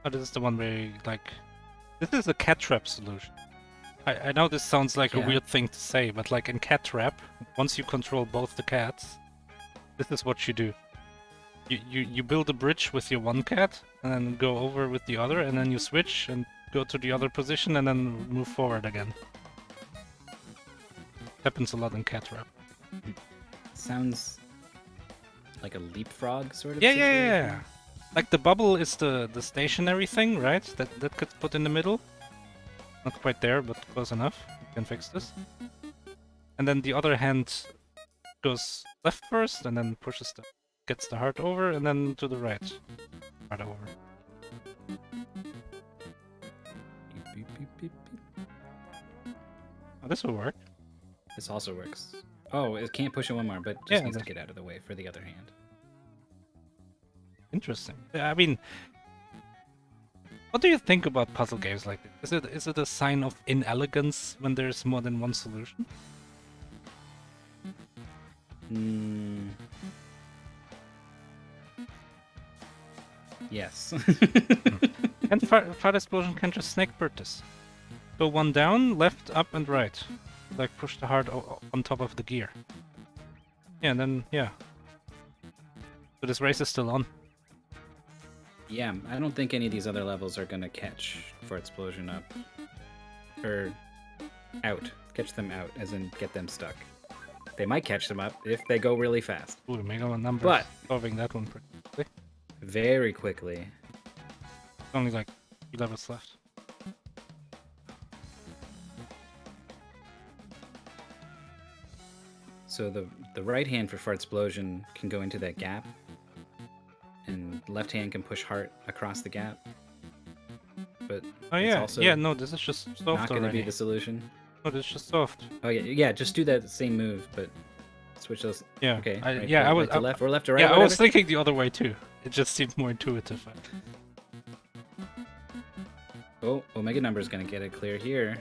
Oh, this is the one where you, like... This is a cat trap solution. I know this sounds like a Yeah. weird thing to say, but like in cat trap, once you control both the cats, this is what you do. You build a bridge with your one cat, and then go over with the other, and then you switch and go to the other position, and then move forward again. Happens a lot in cat trap. Sounds like a leapfrog sort of. Yeah. situation. Like the bubble is the stationary thing, right? That gets put in the middle. Not quite there, but close enough. You can fix this. And then the other hand goes left first, and then gets the heart over, and then to the right. Heart over. Beep, beep, beep, beep, beep. Oh, this will work. This also works. Oh, it can't push it one more, but just Yeah, needs to that's- get out of the way for the other hand. Interesting. I mean, what do you think about puzzle games like this? Is it a sign of inelegance when there's more than one solution? Hmm. Yes. And Fire Explosion can just snakebird this. Go one down, left, up, and right. Like push the heart on top of the gear. Yeah, and then, yeah. So this race is still on. Yeah, I don't think any of these other levels are gonna catch fartsplosion up. Or out. Catch them out, as in get them stuck. They might catch them up if they go really fast. Ooh, OmegaNumber But- solving that one pretty quickly. Very quickly. Only like 3 levels left. So the right hand for fartsplosion can go into that gap. And left hand can push heart across the gap. but Oh it's yeah, also yeah. No, this is just soft not going to already. be the solution. No, this is just soft. Oh yeah, yeah. Just do that same move, but switch those. Yeah. Okay. Right Yeah, to, I was. right to left or left to right. Yeah, I whatever. was thinking the other way too. It just seemed more intuitive. Oh, OmegaNumber is going to get it clear here.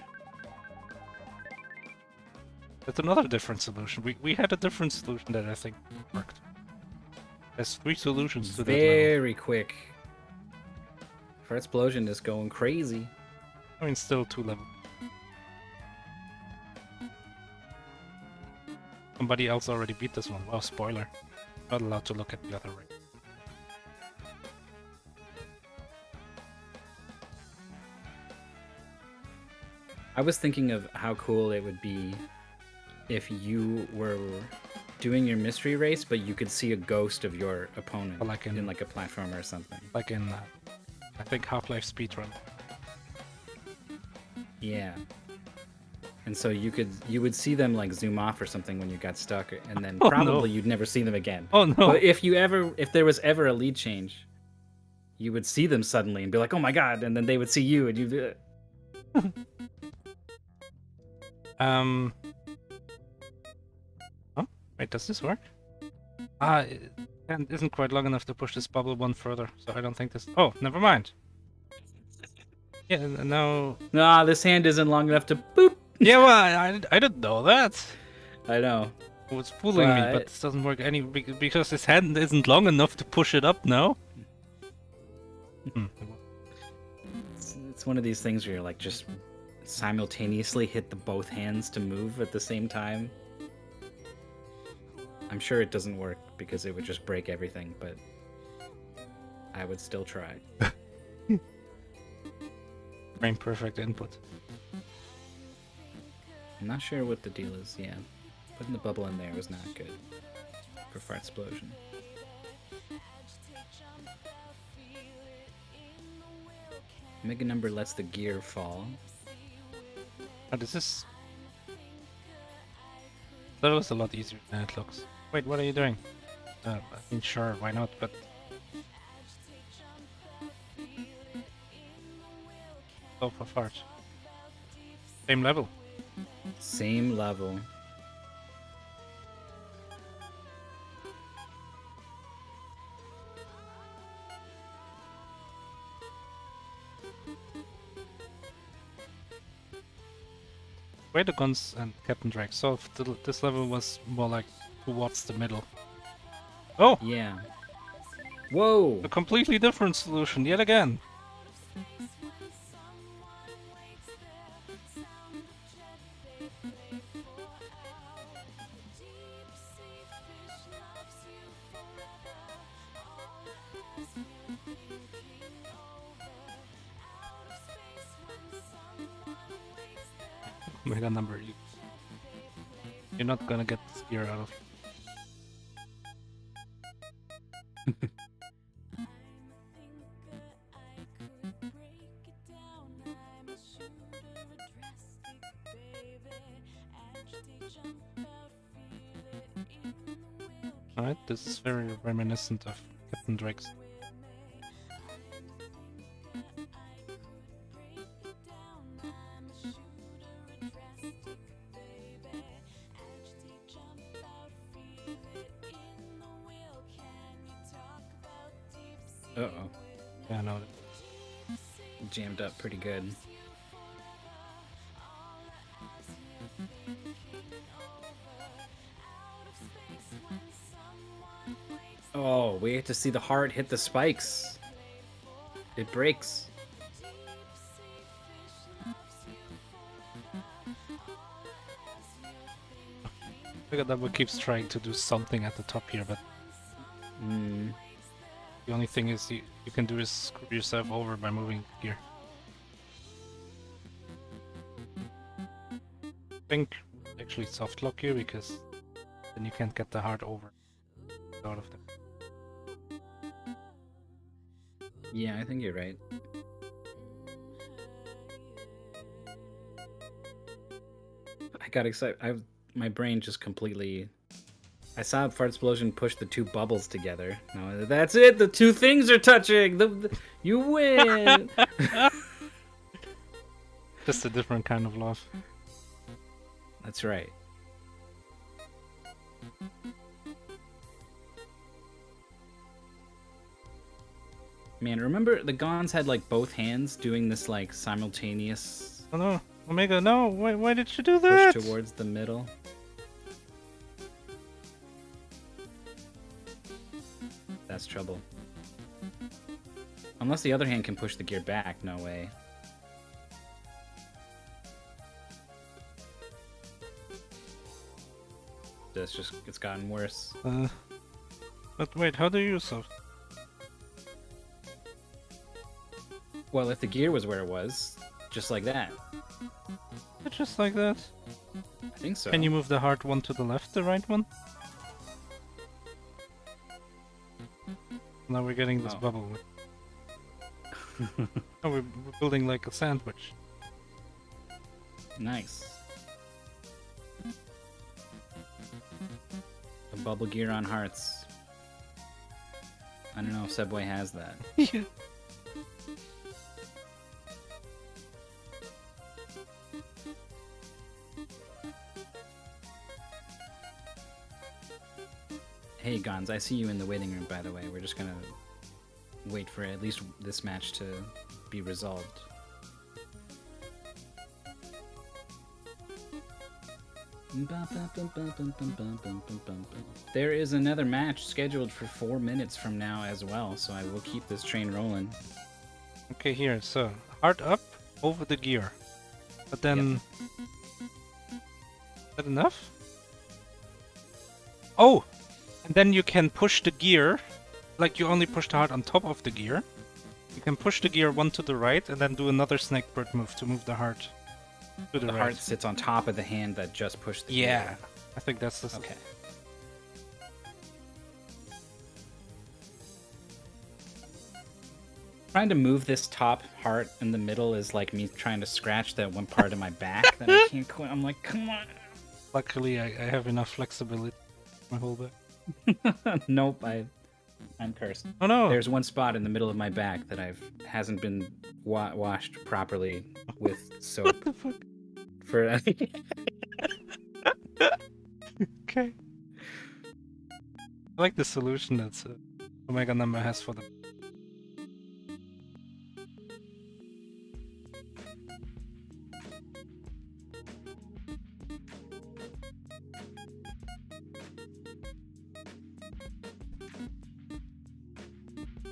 That's another different solution. We had a different solution that I think worked. There's 3 solutions to that level. Very quick. Fartsplosion is going crazy. I mean, still 2 levels. Somebody else already beat this one. Well, spoiler. Not allowed to look at the other ring. I was thinking of how cool it would be if you were doing your mystery race, but you could see a ghost of your opponent Like in like a platformer or something. Like in, I think, Half-Life speedrun. Yeah. And so you would see them like zoom off or something when you got stuck, and then Oh, probably no. you'd never see them again. Oh no! But if there was ever a lead change, you would see them suddenly and be like, "Oh my god!" And then they would see you, and you. Oh, wait, does this work? It isn't quite long enough to push this bubble one further, so I don't think this. Oh, never mind. Yeah, no. Nah, this hand isn't long enough to boop. Yeah, well, I didn't know that. I know. It was fooling me, but this doesn't work because his hand isn't long enough to push it up now. It's one of these things where you're like just simultaneously hit both hands to move at the same time. I'm sure it doesn't work because it would just break everything, but I would still try. Frame perfect input. I'm not sure what the deal is, yeah. Putting the bubble in there was not good for Fartsplosion. OmegaNumber lets the gear fall. Oh, this is... That was a lot easier than it looks. Wait, what are you doing? I mean, sure, why not, but... Oh, for fart. Same level. Same level. Way TheGons and CapnDrake solved this level was more like towards the middle. Oh! Yeah. Whoa! A completely different solution yet again. OmegaNumber, you're not gonna get this gear out of. Alright, this is very reminiscent of CapnDrake's. Uh-oh. Yeah, no. Jammed up pretty good. Oh, we have to see the heart hit the spikes. It breaks. OmegaNumber keeps trying to do something at the top here, but the only thing is you can do is screw yourself over by moving here. I think actually soft lock you because then you can't get the heart over out of them. Yeah, I think you're right. I got excited. My brain just completely... I saw Fartsplosion push the 2 bubbles together. No, that's it. The 2 things are touching. You win. Just a different kind of love. That's right. Man, remember the Gons had like both hands doing this like simultaneous Oh no, Omega, no! Why did you do push that? towards the middle? That's trouble. Unless the other hand can push the gear back, no way. It's gotten worse. But wait, how do you use so? Well, if the gear was where it was, just like that. Just like that? I think so. Can you move the hard one to the left, the right one? Now we're getting this bubble. Oh, we're building like a sandwich. Nice. A bubble gear on hearts. I don't know if Subway has that. Yeah. Hey, Gons, I see you in the waiting room, by the way. We're just gonna wait for at least this match to be resolved. There is another match scheduled for 4 minutes from now as well, so I will keep this train rolling. Okay, here, so hard up over the gear. But then... Is that enough? Oh! And then you can push the gear, like you only push the heart on top of the gear. You can push the gear one to the right and then do another snakebird move to move the heart to the right. The heart sits on top of the hand that just pushed the gear. Yeah, I think that's the... Okay. Trying to move this top heart in the middle is like me trying to scratch that one part of my back that I can't quit. I'm like, come on. Luckily, I have enough flexibility. My whole back. Nope, I'm cursed. Oh no! There's one spot in the middle of my back that hasn't been washed properly with soap. What the fuck? For Okay. I like the solution that OmegaNumber has for them.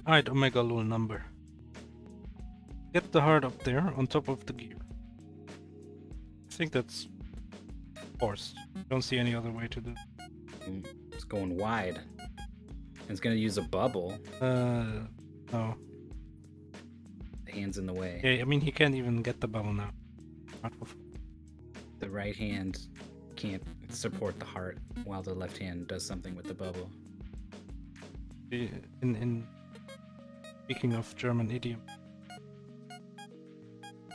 Alright, OmegaNumber. Get the heart up there on top of the gear. I think that's forced. Don't see any other way to do it. It's going wide. And it's gonna use a bubble. No. The hand's in the way. Yeah, I mean, he can't even get the bubble now. The right hand can't support the heart while the left hand does something with the bubble. In speaking of German idiom,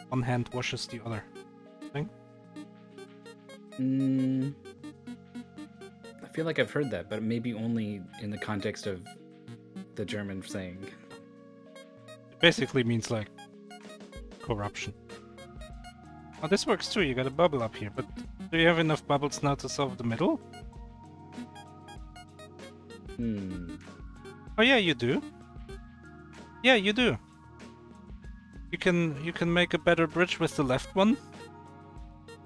one hand washes the other. Thing? I feel like I've heard that, but maybe only in the context of the German saying. It basically means like corruption. Oh, this works too. You got a bubble up here, but do you have enough bubbles now to solve the middle? Oh yeah, you do. Yeah, you do. You can make a better bridge with the left one.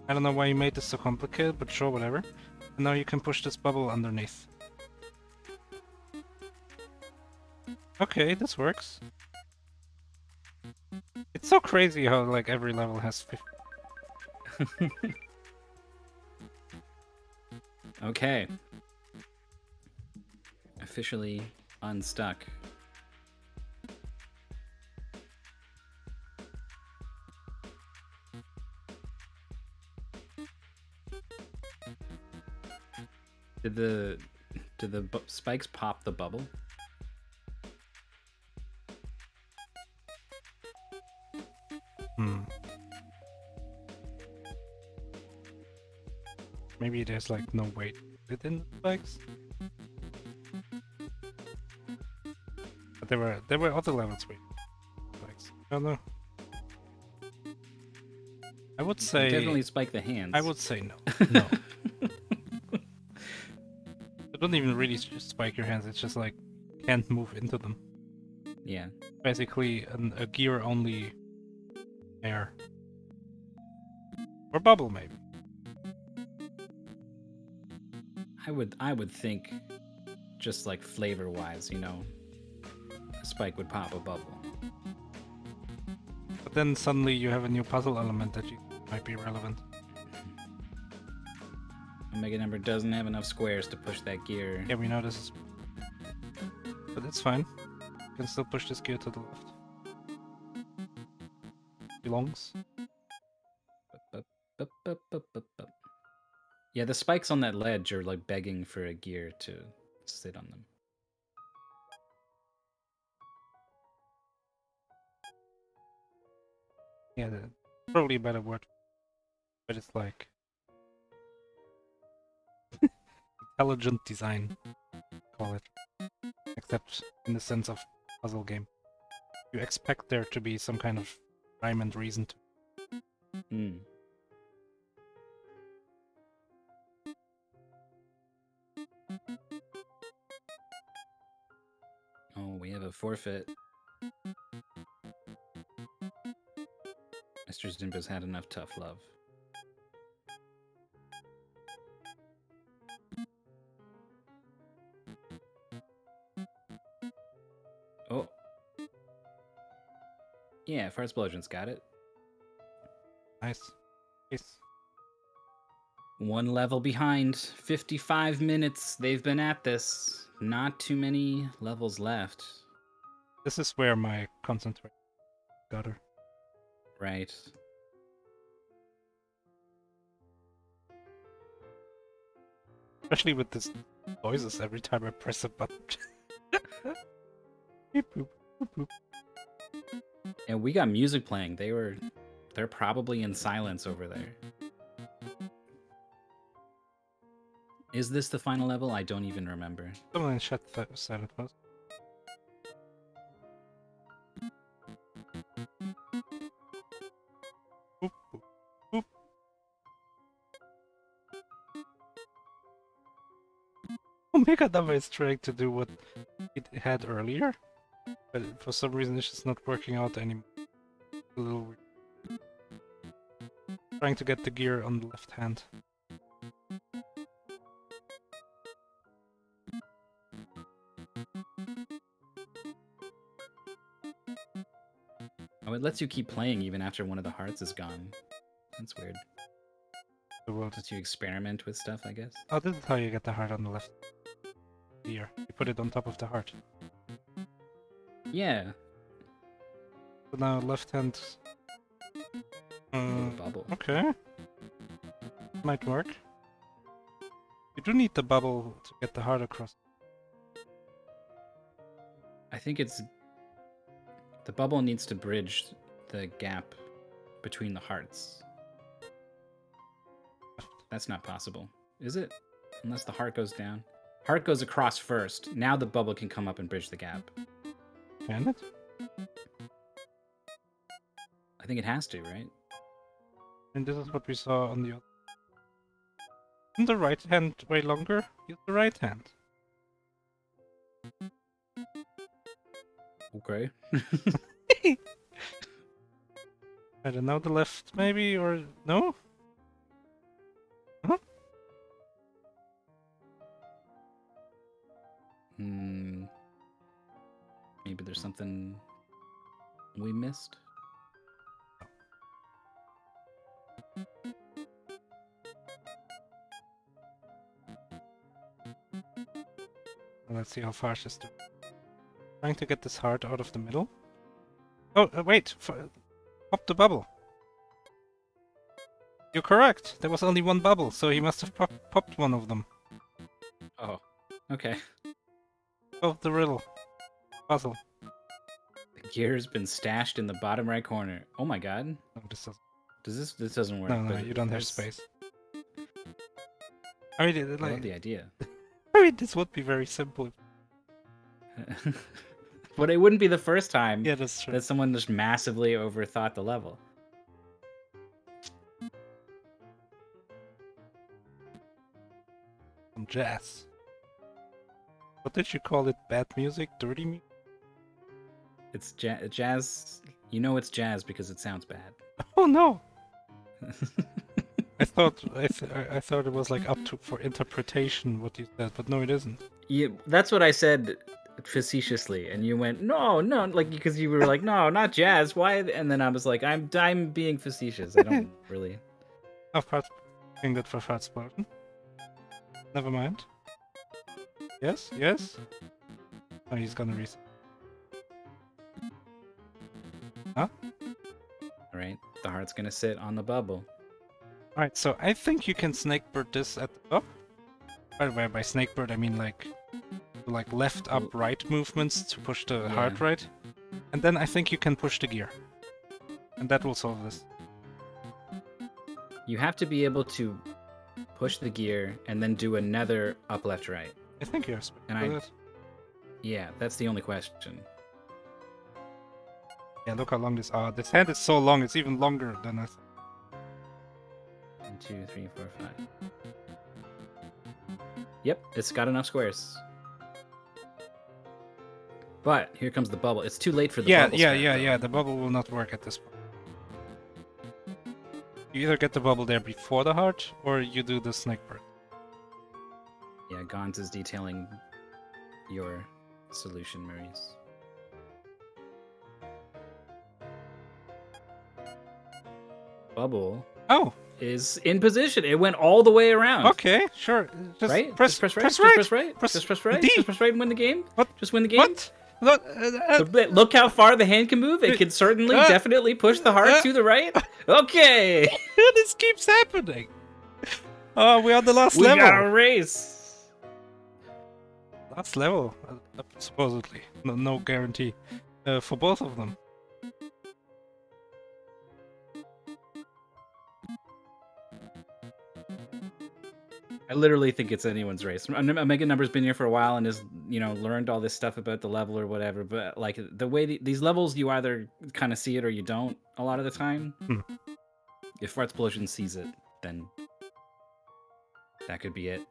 I don't know why you made this so complicated, but sure, whatever. And now you can push this bubble underneath. Okay, this works. It's so crazy how like every level has 50. Okay. Officially unstuck. Did the spikes pop the bubble? Maybe there's like no weight within the spikes. But there were other levels with spikes. I don't know. I would You say definitely spike the hands. I would say no. No. You don't even really spike your hands. It's just like can't move into them. Yeah. Basically, a gear only air or bubble maybe. I would think, just like flavor wise, you know, a spike would pop a bubble. But then suddenly you have a new puzzle element that might be relevant. OmegaNumber doesn't have enough squares to push that gear. Yeah, we know this is, but it's fine. You can still push this gear to the left. Belongs. Yeah, the spikes on that ledge are like begging for a gear to sit on them. Yeah, probably a better word, but it's like intelligent design, call it. Except in the sense of puzzle game. You expect there to be some kind of rhyme and reason to. Hmm. Oh, we have a forfeit. Mr. Zimba's had enough tough love. Oh. Yeah, fartsplosion's got it. Nice. Nice. One level behind. 55 minutes. They've been at this. Not too many levels left. This is where my concentration got her. Right. Especially with this noises every time I press a button. Beep, boop, boop, boop. And we got music playing. They're probably in silence over there. Is this the final level? I don't even remember. Someone in chat said it was. Boop, boop, boop. OmegaNumber is trying to do what it had earlier, but for some reason it's just not working out anymore. A little weird. Trying to get the gear on the left hand. Oh, it lets you keep playing even after one of the hearts is gone. That's weird. The world. Lets you experiment with stuff, I guess. Oh, this is how you get the heart on the left gear. You put it on top of the heart. Yeah. So now left hand. Bubble. Okay. Might work. You do need the bubble to get the heart across. I think it's... The bubble needs to bridge the gap between the hearts. That's not possible. Is it? Unless the heart goes down. Heart goes across first. Now the bubble can come up and bridge the gap. Can it? I think it has to, right? And this is what we saw on the other. Isn't the right hand way longer? Use the right hand. Okay. I don't know, the left maybe, or no? Huh? Maybe there's something we missed? Let's see how far she's doing. Trying to get this heart out of the middle. Oh, wait! Pop the bubble! You're correct! There was only one bubble, so he must have popped one of them. Oh, okay. Oh, the riddle. Puzzle. The gear's been stashed in the bottom right corner. Oh my god. No, this doesn't. This doesn't work. No, but you don't have there's- space. I mean, I love the idea. I mean, this would be very simple. But it wouldn't be the first time Yeah, that's true. that someone just massively overthought the level. jazz. What did you call it? Bad music? Dirty music? It's jazz. You know it's jazz because it sounds bad. Oh no! I thought I thought it was like up to for interpretation what you said, but no, it isn't. Yeah, that's what I said facetiously, and you went, no, like because you were like, no, not jazz. Why? And then I was like, I'm being facetious. I don't really. Oh, being good for fartsplosion. Never mind. Yes, yes. Oh, he's gonna reset. Huh? All right, the heart's gonna sit on the bubble. Alright, so I think you can snakebird this at the top. By the way, by snakebird I mean like left, up, right movements to push the heart right. And then I think you can push the gear. And that will solve this. You have to be able to push the gear and then do another up, left, right. I think you're And yeah, that's the only question. Yeah, look how long this this hand is so long, it's even longer than I thought. 1, 2, 3, 4, 5. Yep, it's got enough squares. But here comes the bubble. It's too late for the bubble. Yeah. The bubble will not work at this point. You either get the bubble there before the heart, or you do the snakebird. Yeah, Gons is detailing your solution, Maurice. Bubble. Oh. Is in position. It went all the way around. Okay, sure. Just right? Press right. Press right. right. Just press right. Press, just press right. D. Just press right and win the game. What? Just win the game. What? Look how far the hand can move. It can certainly, definitely push the heart to the right. Okay. This keeps happening. Oh, we're on the last level. We got a race. Last level, supposedly. No guarantee for both of them. I literally think it's anyone's race. OmegaNumber's been here for a while and has, learned all this stuff about the level or whatever. But like the way these levels, you either kind of see it or you don't. A lot of the time, if fartsplosion sees it, then that could be it.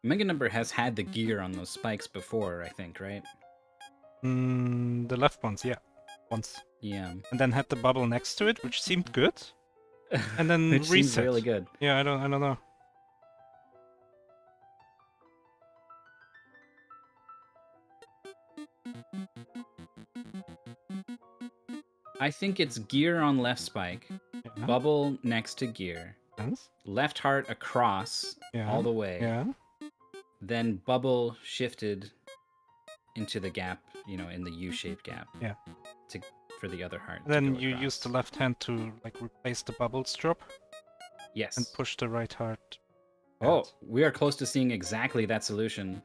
OmegaNumber has had the gear on those spikes before, I think, right? The left ones, yeah. Once. Yeah. And then had the bubble next to it, which seemed good. And then which reset. Seems really good. Yeah, I don't know. I think it's gear on left spike, bubble next to gear, left heart across all the way, then bubble shifted into the gap, in the U-shaped gap. Yeah. For the other heart. Then you use the left hand to replace the bubbles drop. Yes. And push the right heart. Oh, we are close to seeing exactly that solution.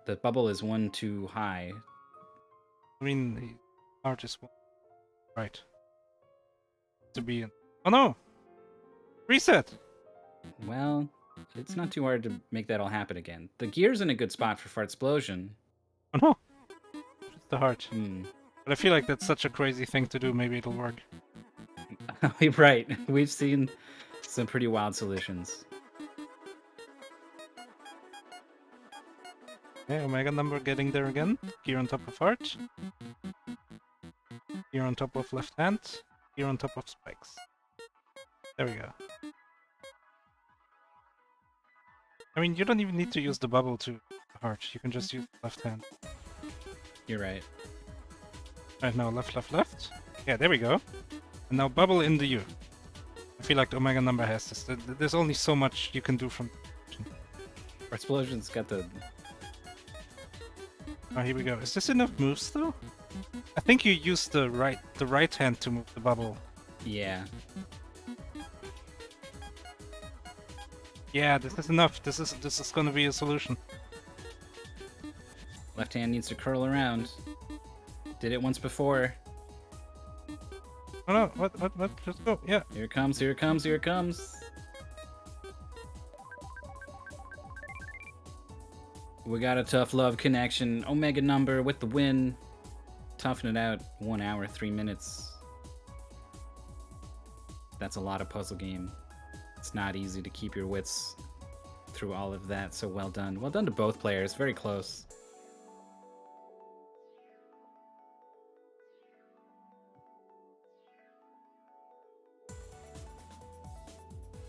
The bubble is one too high. I mean, the heart is one. Right. To be in. Oh no! Reset! Well, it's not too hard to make that all happen again. The gear's in a good spot for fartsplosion. Oh no! Just the heart. But I feel like that's such a crazy thing to do, maybe it'll work. Right. We've seen some pretty wild solutions. Okay, OmegaNumber getting there again. Gear on top of heart. Gear on top of left hand. Gear on top of spikes. There we go. I mean, you don't even need to use the bubble to the heart. You can just use the left hand. You're right. Right now, left, left, left. Yeah, there we go. And now bubble in the U. I feel like the OmegaNumber has this. There's only so much you can do from... Fartsplosion's got the... Oh, here we go. Is this enough moves, though? I think you use the right hand to move the bubble. Yeah. Yeah, this is enough. This is gonna be a solution. Left hand needs to curl around. Did it once before. Oh no, what? Just go, yeah. Here it comes, here it comes, here it comes. We got a tough love connection. OmegaNumber with the win. toughing it out 1 hour, 3 minutes. That's a lot of puzzle game. It's not easy to keep your wits through all of that, so well done. Well done to both players, very close.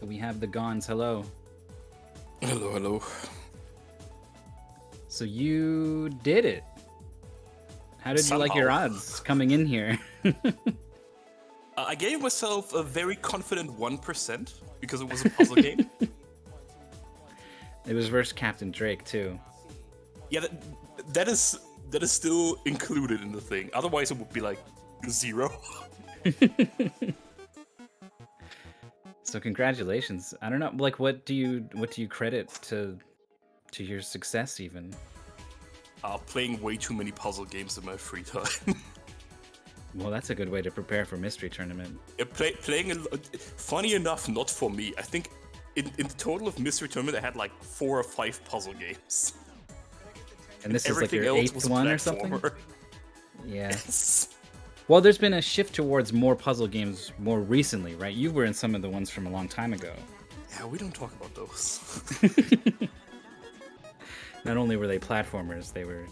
We have TheGons, hello. Hello, hello. So you did it. How did you like your odds coming in here? I gave myself a very confident 1% because it was a puzzle game. It was versus CapnDrake too. Yeah, that is still included in the thing. Otherwise, it would be like 0. So congratulations. I don't know, like what do you credit to your success even? Playing way too many puzzle games in my free time. Well, that's a good way to prepare for Mystery Tournament. Funny enough, not for me. I think in the total of Mystery Tournament, I had like 4 or 5 puzzle games. And this is like Everything your else 8th was one or something? platformer. Yeah. Yes. Well, there's been a shift towards more puzzle games more recently, right? You were in some of the ones from a long time ago. Yeah, we don't talk about those. Not only were they platformers, they were...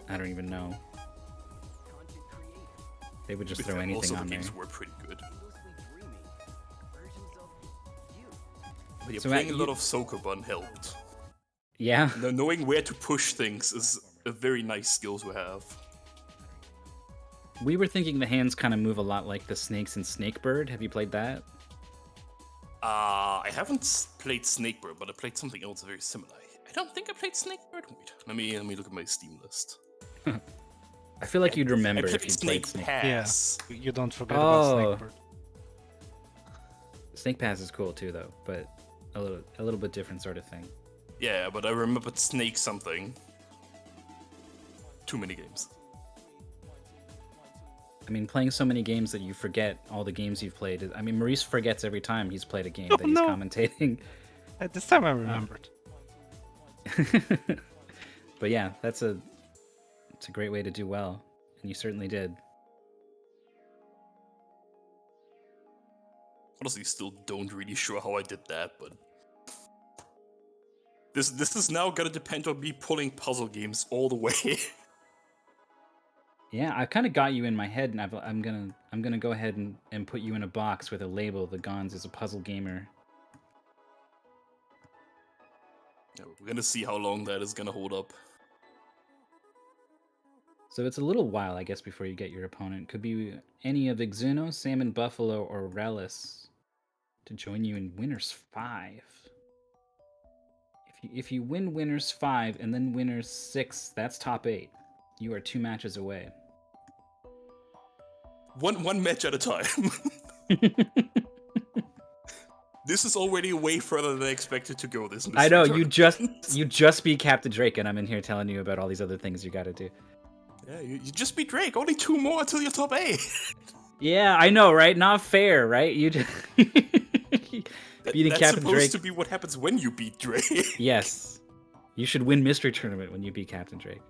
I don't even know. They would just throw anything also, on the there. games were pretty good. But yeah, So, playing a lot of Sokoban helped. Yeah? Knowing where to push things is a very nice skill to have. We were thinking the hands kind of move a lot like the snakes in Snakebird. Have you played that? I haven't played Snakebird, but I played something else very similar. I don't think I played Snakebird. Wait, let me look at my Steam list. I feel like you'd remember I if you played Snake Snake. Pass. Yeah, you don't forget about Snakebird. Snake Pass is cool too, though, but a little bit different sort of thing. Yeah, but I remembered Snake something. Too many games. I mean, playing so many games that you forget all the games you've played. I mean, Maurice forgets every time he's played a game that he's commentating. At this time I remembered. But yeah, it's a great way to do well, and you certainly did. Honestly, still don't really sure how I did that, but this is now gonna depend on me pulling puzzle games all the way. Yeah, I kind of got you in my head, and I'm gonna go ahead and put you in a box with a label. TheGons is a puzzle gamer. Yeah, we're gonna see how long that is gonna hold up. So it's a little while, I guess, before you get your opponent. Could be any of Exuno, Salmon Buffalo, or Relis to join you in Winners 5. If you win Winners 5 and then Winners 6, that's top 8. You are 2 matches away. One match at a time. This is already way further than I expected to go. This I know mystery you just beat CapnDrake, and I'm in here telling you about all these other things you got to do. Yeah, you just beat Drake. Only 2 more until you're top 8. Yeah, I know, right? Not fair, right? You just beating That's CapnDrake. supposed to be what happens when you beat Drake. Yes, you should win Mystery Tournament when you beat CapnDrake.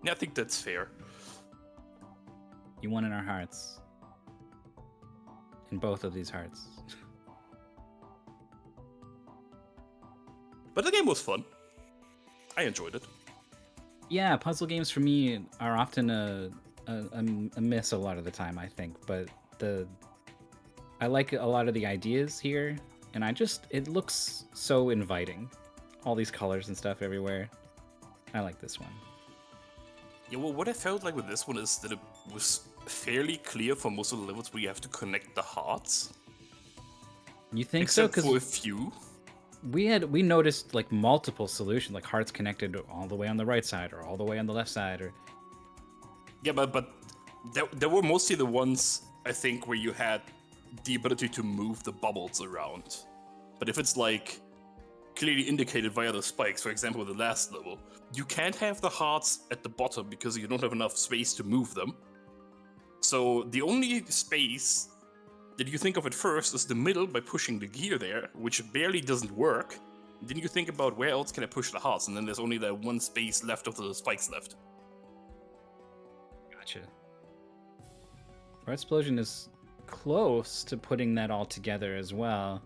Yeah, I think that's fair. You won in our hearts. In both of these hearts. But the game was fun. I enjoyed it. Yeah, puzzle games for me are often a miss a lot of the time, I think. But I like a lot of the ideas here, and it looks so inviting. All these colors and stuff everywhere. I like this one. Yeah, well, what I felt like with this one is that it was fairly clear for most of the levels where you have to connect the hearts. You think so? Except for a few. We noticed like multiple solutions, like hearts connected all the way on the right side or all the way on the left side, or Yeah, but there were mostly the ones, I think, where you had the ability to move the bubbles around. But if it's like clearly indicated via the spikes, for example, the last level, you can't have the hearts at the bottom because you don't have enough space to move them. So the only space that you think of at first is the middle by pushing the gear there, which barely doesn't work. Then you think about where else can I push the hearts, and then there's only that one space left of the spikes left. Gotcha. Fartsplosion is close to putting that all together as well.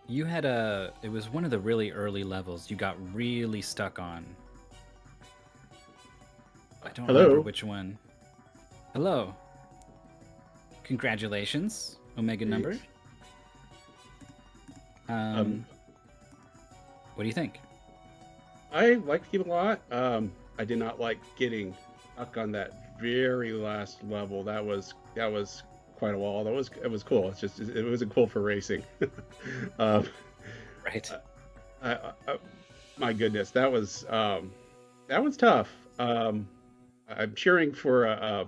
You had it was one of the really early levels you got really stuck on. I don't remember which one. Hello. Congratulations, OmegaNumber. What do you think? I liked the game a lot. I did not like getting stuck on that very last level. That was quite a while. It was cool. It wasn't cool for racing. Right. My goodness, that was tough. I'm cheering for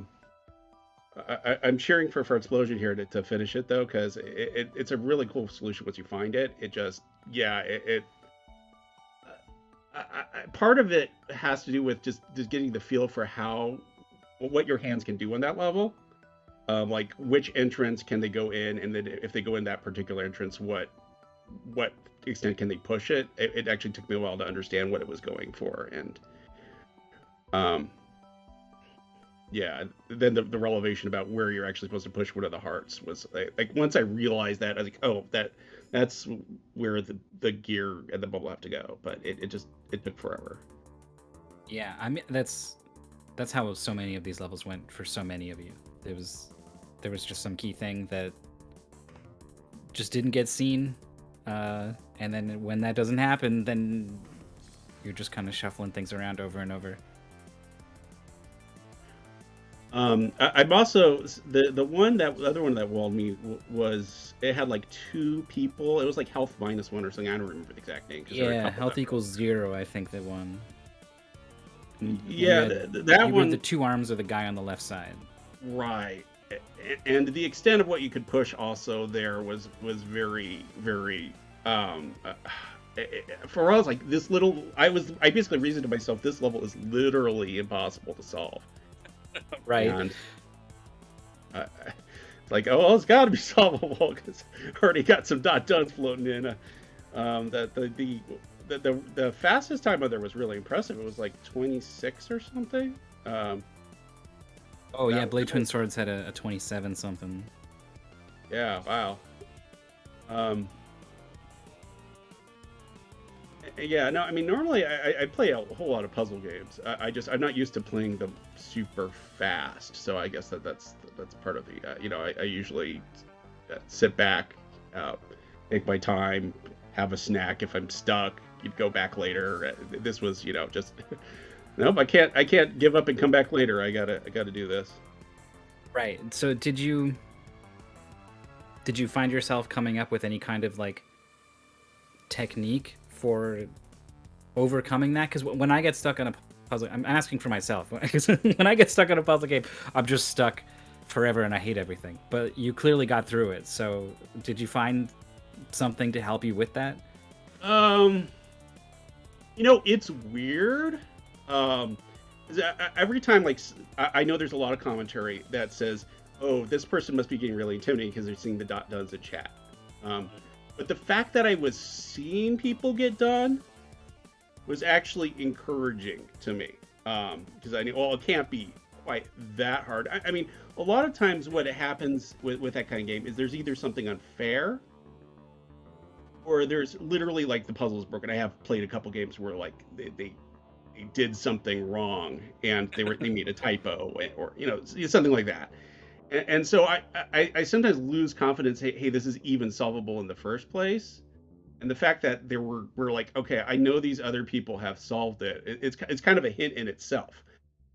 I'm cheering for Fartsplosion here to finish it though, because it's a really cool solution once you find it. It just part of it has to do with just getting the feel for what your hands can do on that level. Like which entrance can they go in, and then if they go in that particular entrance, what extent can they push it? It actually took me a while to understand what it was going for, and then the revelation about where you're actually supposed to push one of the hearts was like once I realized that, I was like, oh, that's where the gear and the bubble have to go. But it took forever. Yeah, I mean that's how so many of these levels went for so many of you. There was just some key thing that just didn't get seen, and then when that doesn't happen, then you're just kind of shuffling things around over and over. I'm also the other one that walled me was it had like 2 people. It was like health -1 or something. I don't remember the exact name. Yeah, health equals 0. I think that one. Yeah, that one. The 2 arms of the guy on the left side. Right, and the extent of what you could push also there was very very. For us, like this little, I basically reasoned to myself, this level is literally impossible to solve. Right. And it's like, oh, it's got to be solvable because I already got some .duns floating in. The fastest time on there was really impressive. It was like 26 or something. Oh yeah, Blade Twin Swords had a 27 something. Yeah, wow. Yeah, no, I mean, normally I play a whole lot of puzzle games. I'm not used to playing them super fast, so I guess that's part of the, I usually sit back, take my time, have a snack. If I'm stuck, you'd go back later. This was, just, nope, I can't give up and come back later. I gotta do this. Right. So did you find yourself coming up with any kind of like technique for overcoming that? Because when I get stuck on a puzzle, I'm asking for myself. When I get stuck on a puzzle game, I'm just stuck forever and I hate everything. But you clearly got through it. So did you find something to help you with that? It's weird. Every time, like, I know there's a lot of commentary that says, oh, this person must be getting really intimidating because they're seeing the .duns in chat. But the fact that I was seeing people get done was actually encouraging to me. Because I knew, well, it can't be quite that hard. I mean, a lot of times what happens with that kind of game is there's either something unfair or there's literally like the puzzle is broken. I have played a couple games where like they did something wrong and they made a typo or something like that. And so I sometimes lose confidence. Hey, this is even solvable in the first place. And the fact that we're like, okay, I know these other people have solved it. It's kind of a hint in itself.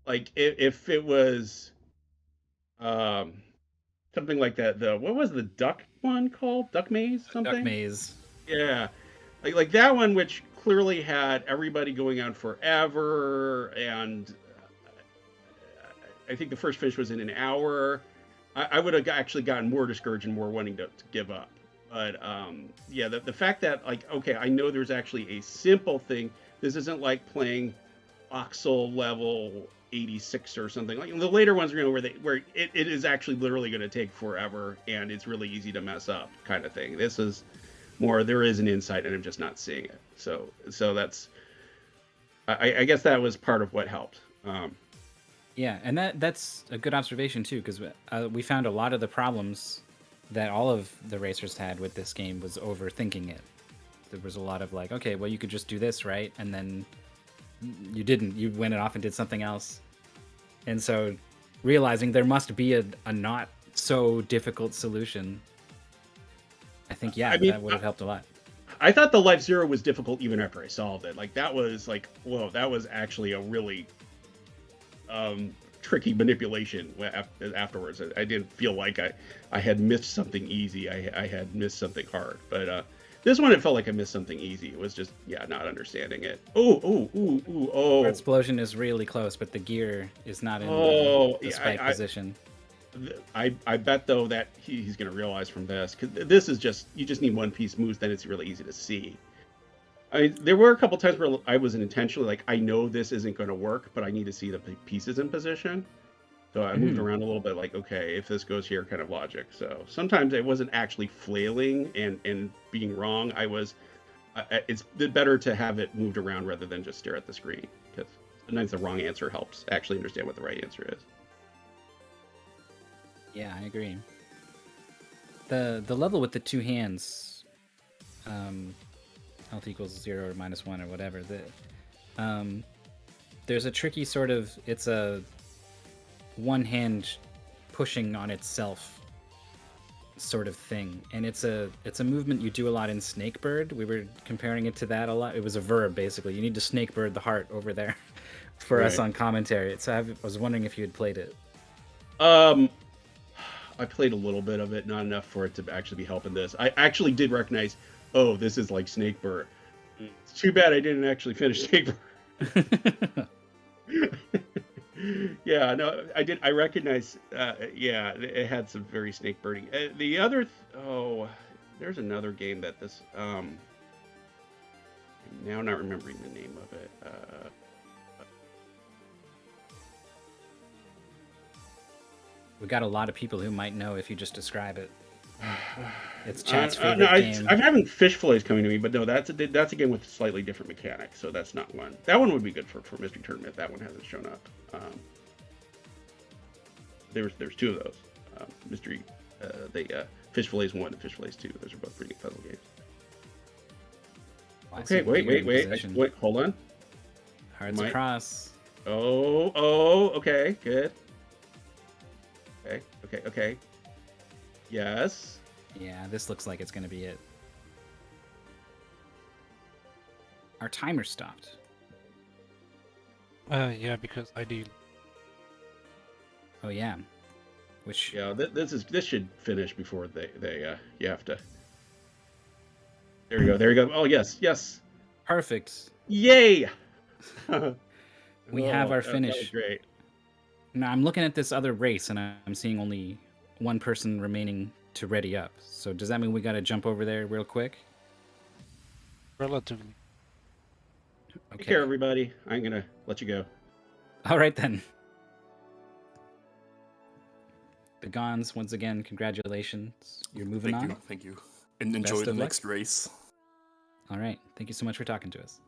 Like if it was something like that, what was the duck one called? Duck Maze something? Duck Maze. Yeah. Like that one, which clearly had everybody going on forever, and I think the first finish was in an hour. I would have actually gotten more discouraged and more wanting to give up. But the fact that, like, okay, I know there's actually a simple thing. This isn't like playing voxel level 86 or something. Like the later ones, you know, where it is actually literally going to take forever and it's really easy to mess up, kind of thing. This is more there is an insight and I'm just not seeing it. So that's I guess that was part of what helped. Yeah, and that's a good observation too, because we found a lot of the problems that all of the racers had with this game was overthinking it. There was a lot of like, okay, well, you could just do this, right? And then you didn't. You went off and did something else. And so realizing there must be a not so difficult solution, I think, yeah, I mean, that would have helped a lot. I thought the Life Zero was difficult even after I solved it. Like that was like, whoa, that was actually a really tricky manipulation afterwards. I didn't feel like I had missed something easy. I had missed something hard. But this one, it felt like I missed something easy. It was just, yeah, not understanding it. Oh. Fartsplosion is really close, but the gear is not in the spike position. I bet though that he's going to realize from this, because this is just, you just need one piece moves, then it's really easy to see. I mean, there were a couple times where I was intentionally like, I know this isn't going to work, but I need to see the pieces in position. So I moved around a little bit, like, okay, if this goes here, kind of logic. So sometimes I wasn't actually flailing and being wrong. It's better to have it moved around rather than just stare at the screen, because sometimes the wrong answer helps actually understand what the right answer is. Yeah, I agree. The level with the two hands, health equals 0 or -1 or whatever. There's a tricky sort of, it's a one hand pushing on itself sort of thing, and it's a movement you do a lot in Snakebird. We were comparing it to that a lot. It was a verb basically. You need to Snakebird the heart over there for us on commentary. So I was wondering if you had played it. I played a little bit of it, not enough for it to actually be helping this. I actually did recognize, oh, this is like Snakebird. It's too bad I didn't actually finish Snakebird. Yeah, no, I did. I recognize. Yeah, it had some very Snakebirding. The other, there's another game that this. I'm now not remembering the name of it. We got a lot of people who might know if you just describe it. It's chat's favorite game. I'm having fish fillets coming to me, but no, that's a game with slightly different mechanics, so that's not one. That one would be good for Mystery Tournament. That one hasn't shown up. There's two of those. Mystery, Fish Fillets 1 and Fish Fillets 2. Those are both pretty good puzzle games. Well, okay, wait, hold on. Hearts across. Okay, good. Okay. Yes. Yeah, this looks like it's going to be it. Our timer stopped. Yeah, because ID. Oh yeah. Which yeah, this should finish before they you have to. There you go. Oh yes. Perfect. Yay! We have our finish. That was great. Now I'm looking at this other race and I'm seeing only one person remaining to ready up. So does that mean we got to jump over there real quick? Relatively. Okay. Take care, everybody. I'm gonna let you go. All right then. TheGons, once again, congratulations. You're moving on. Thank you. And enjoy the next race. All right. Thank you so much for talking to us.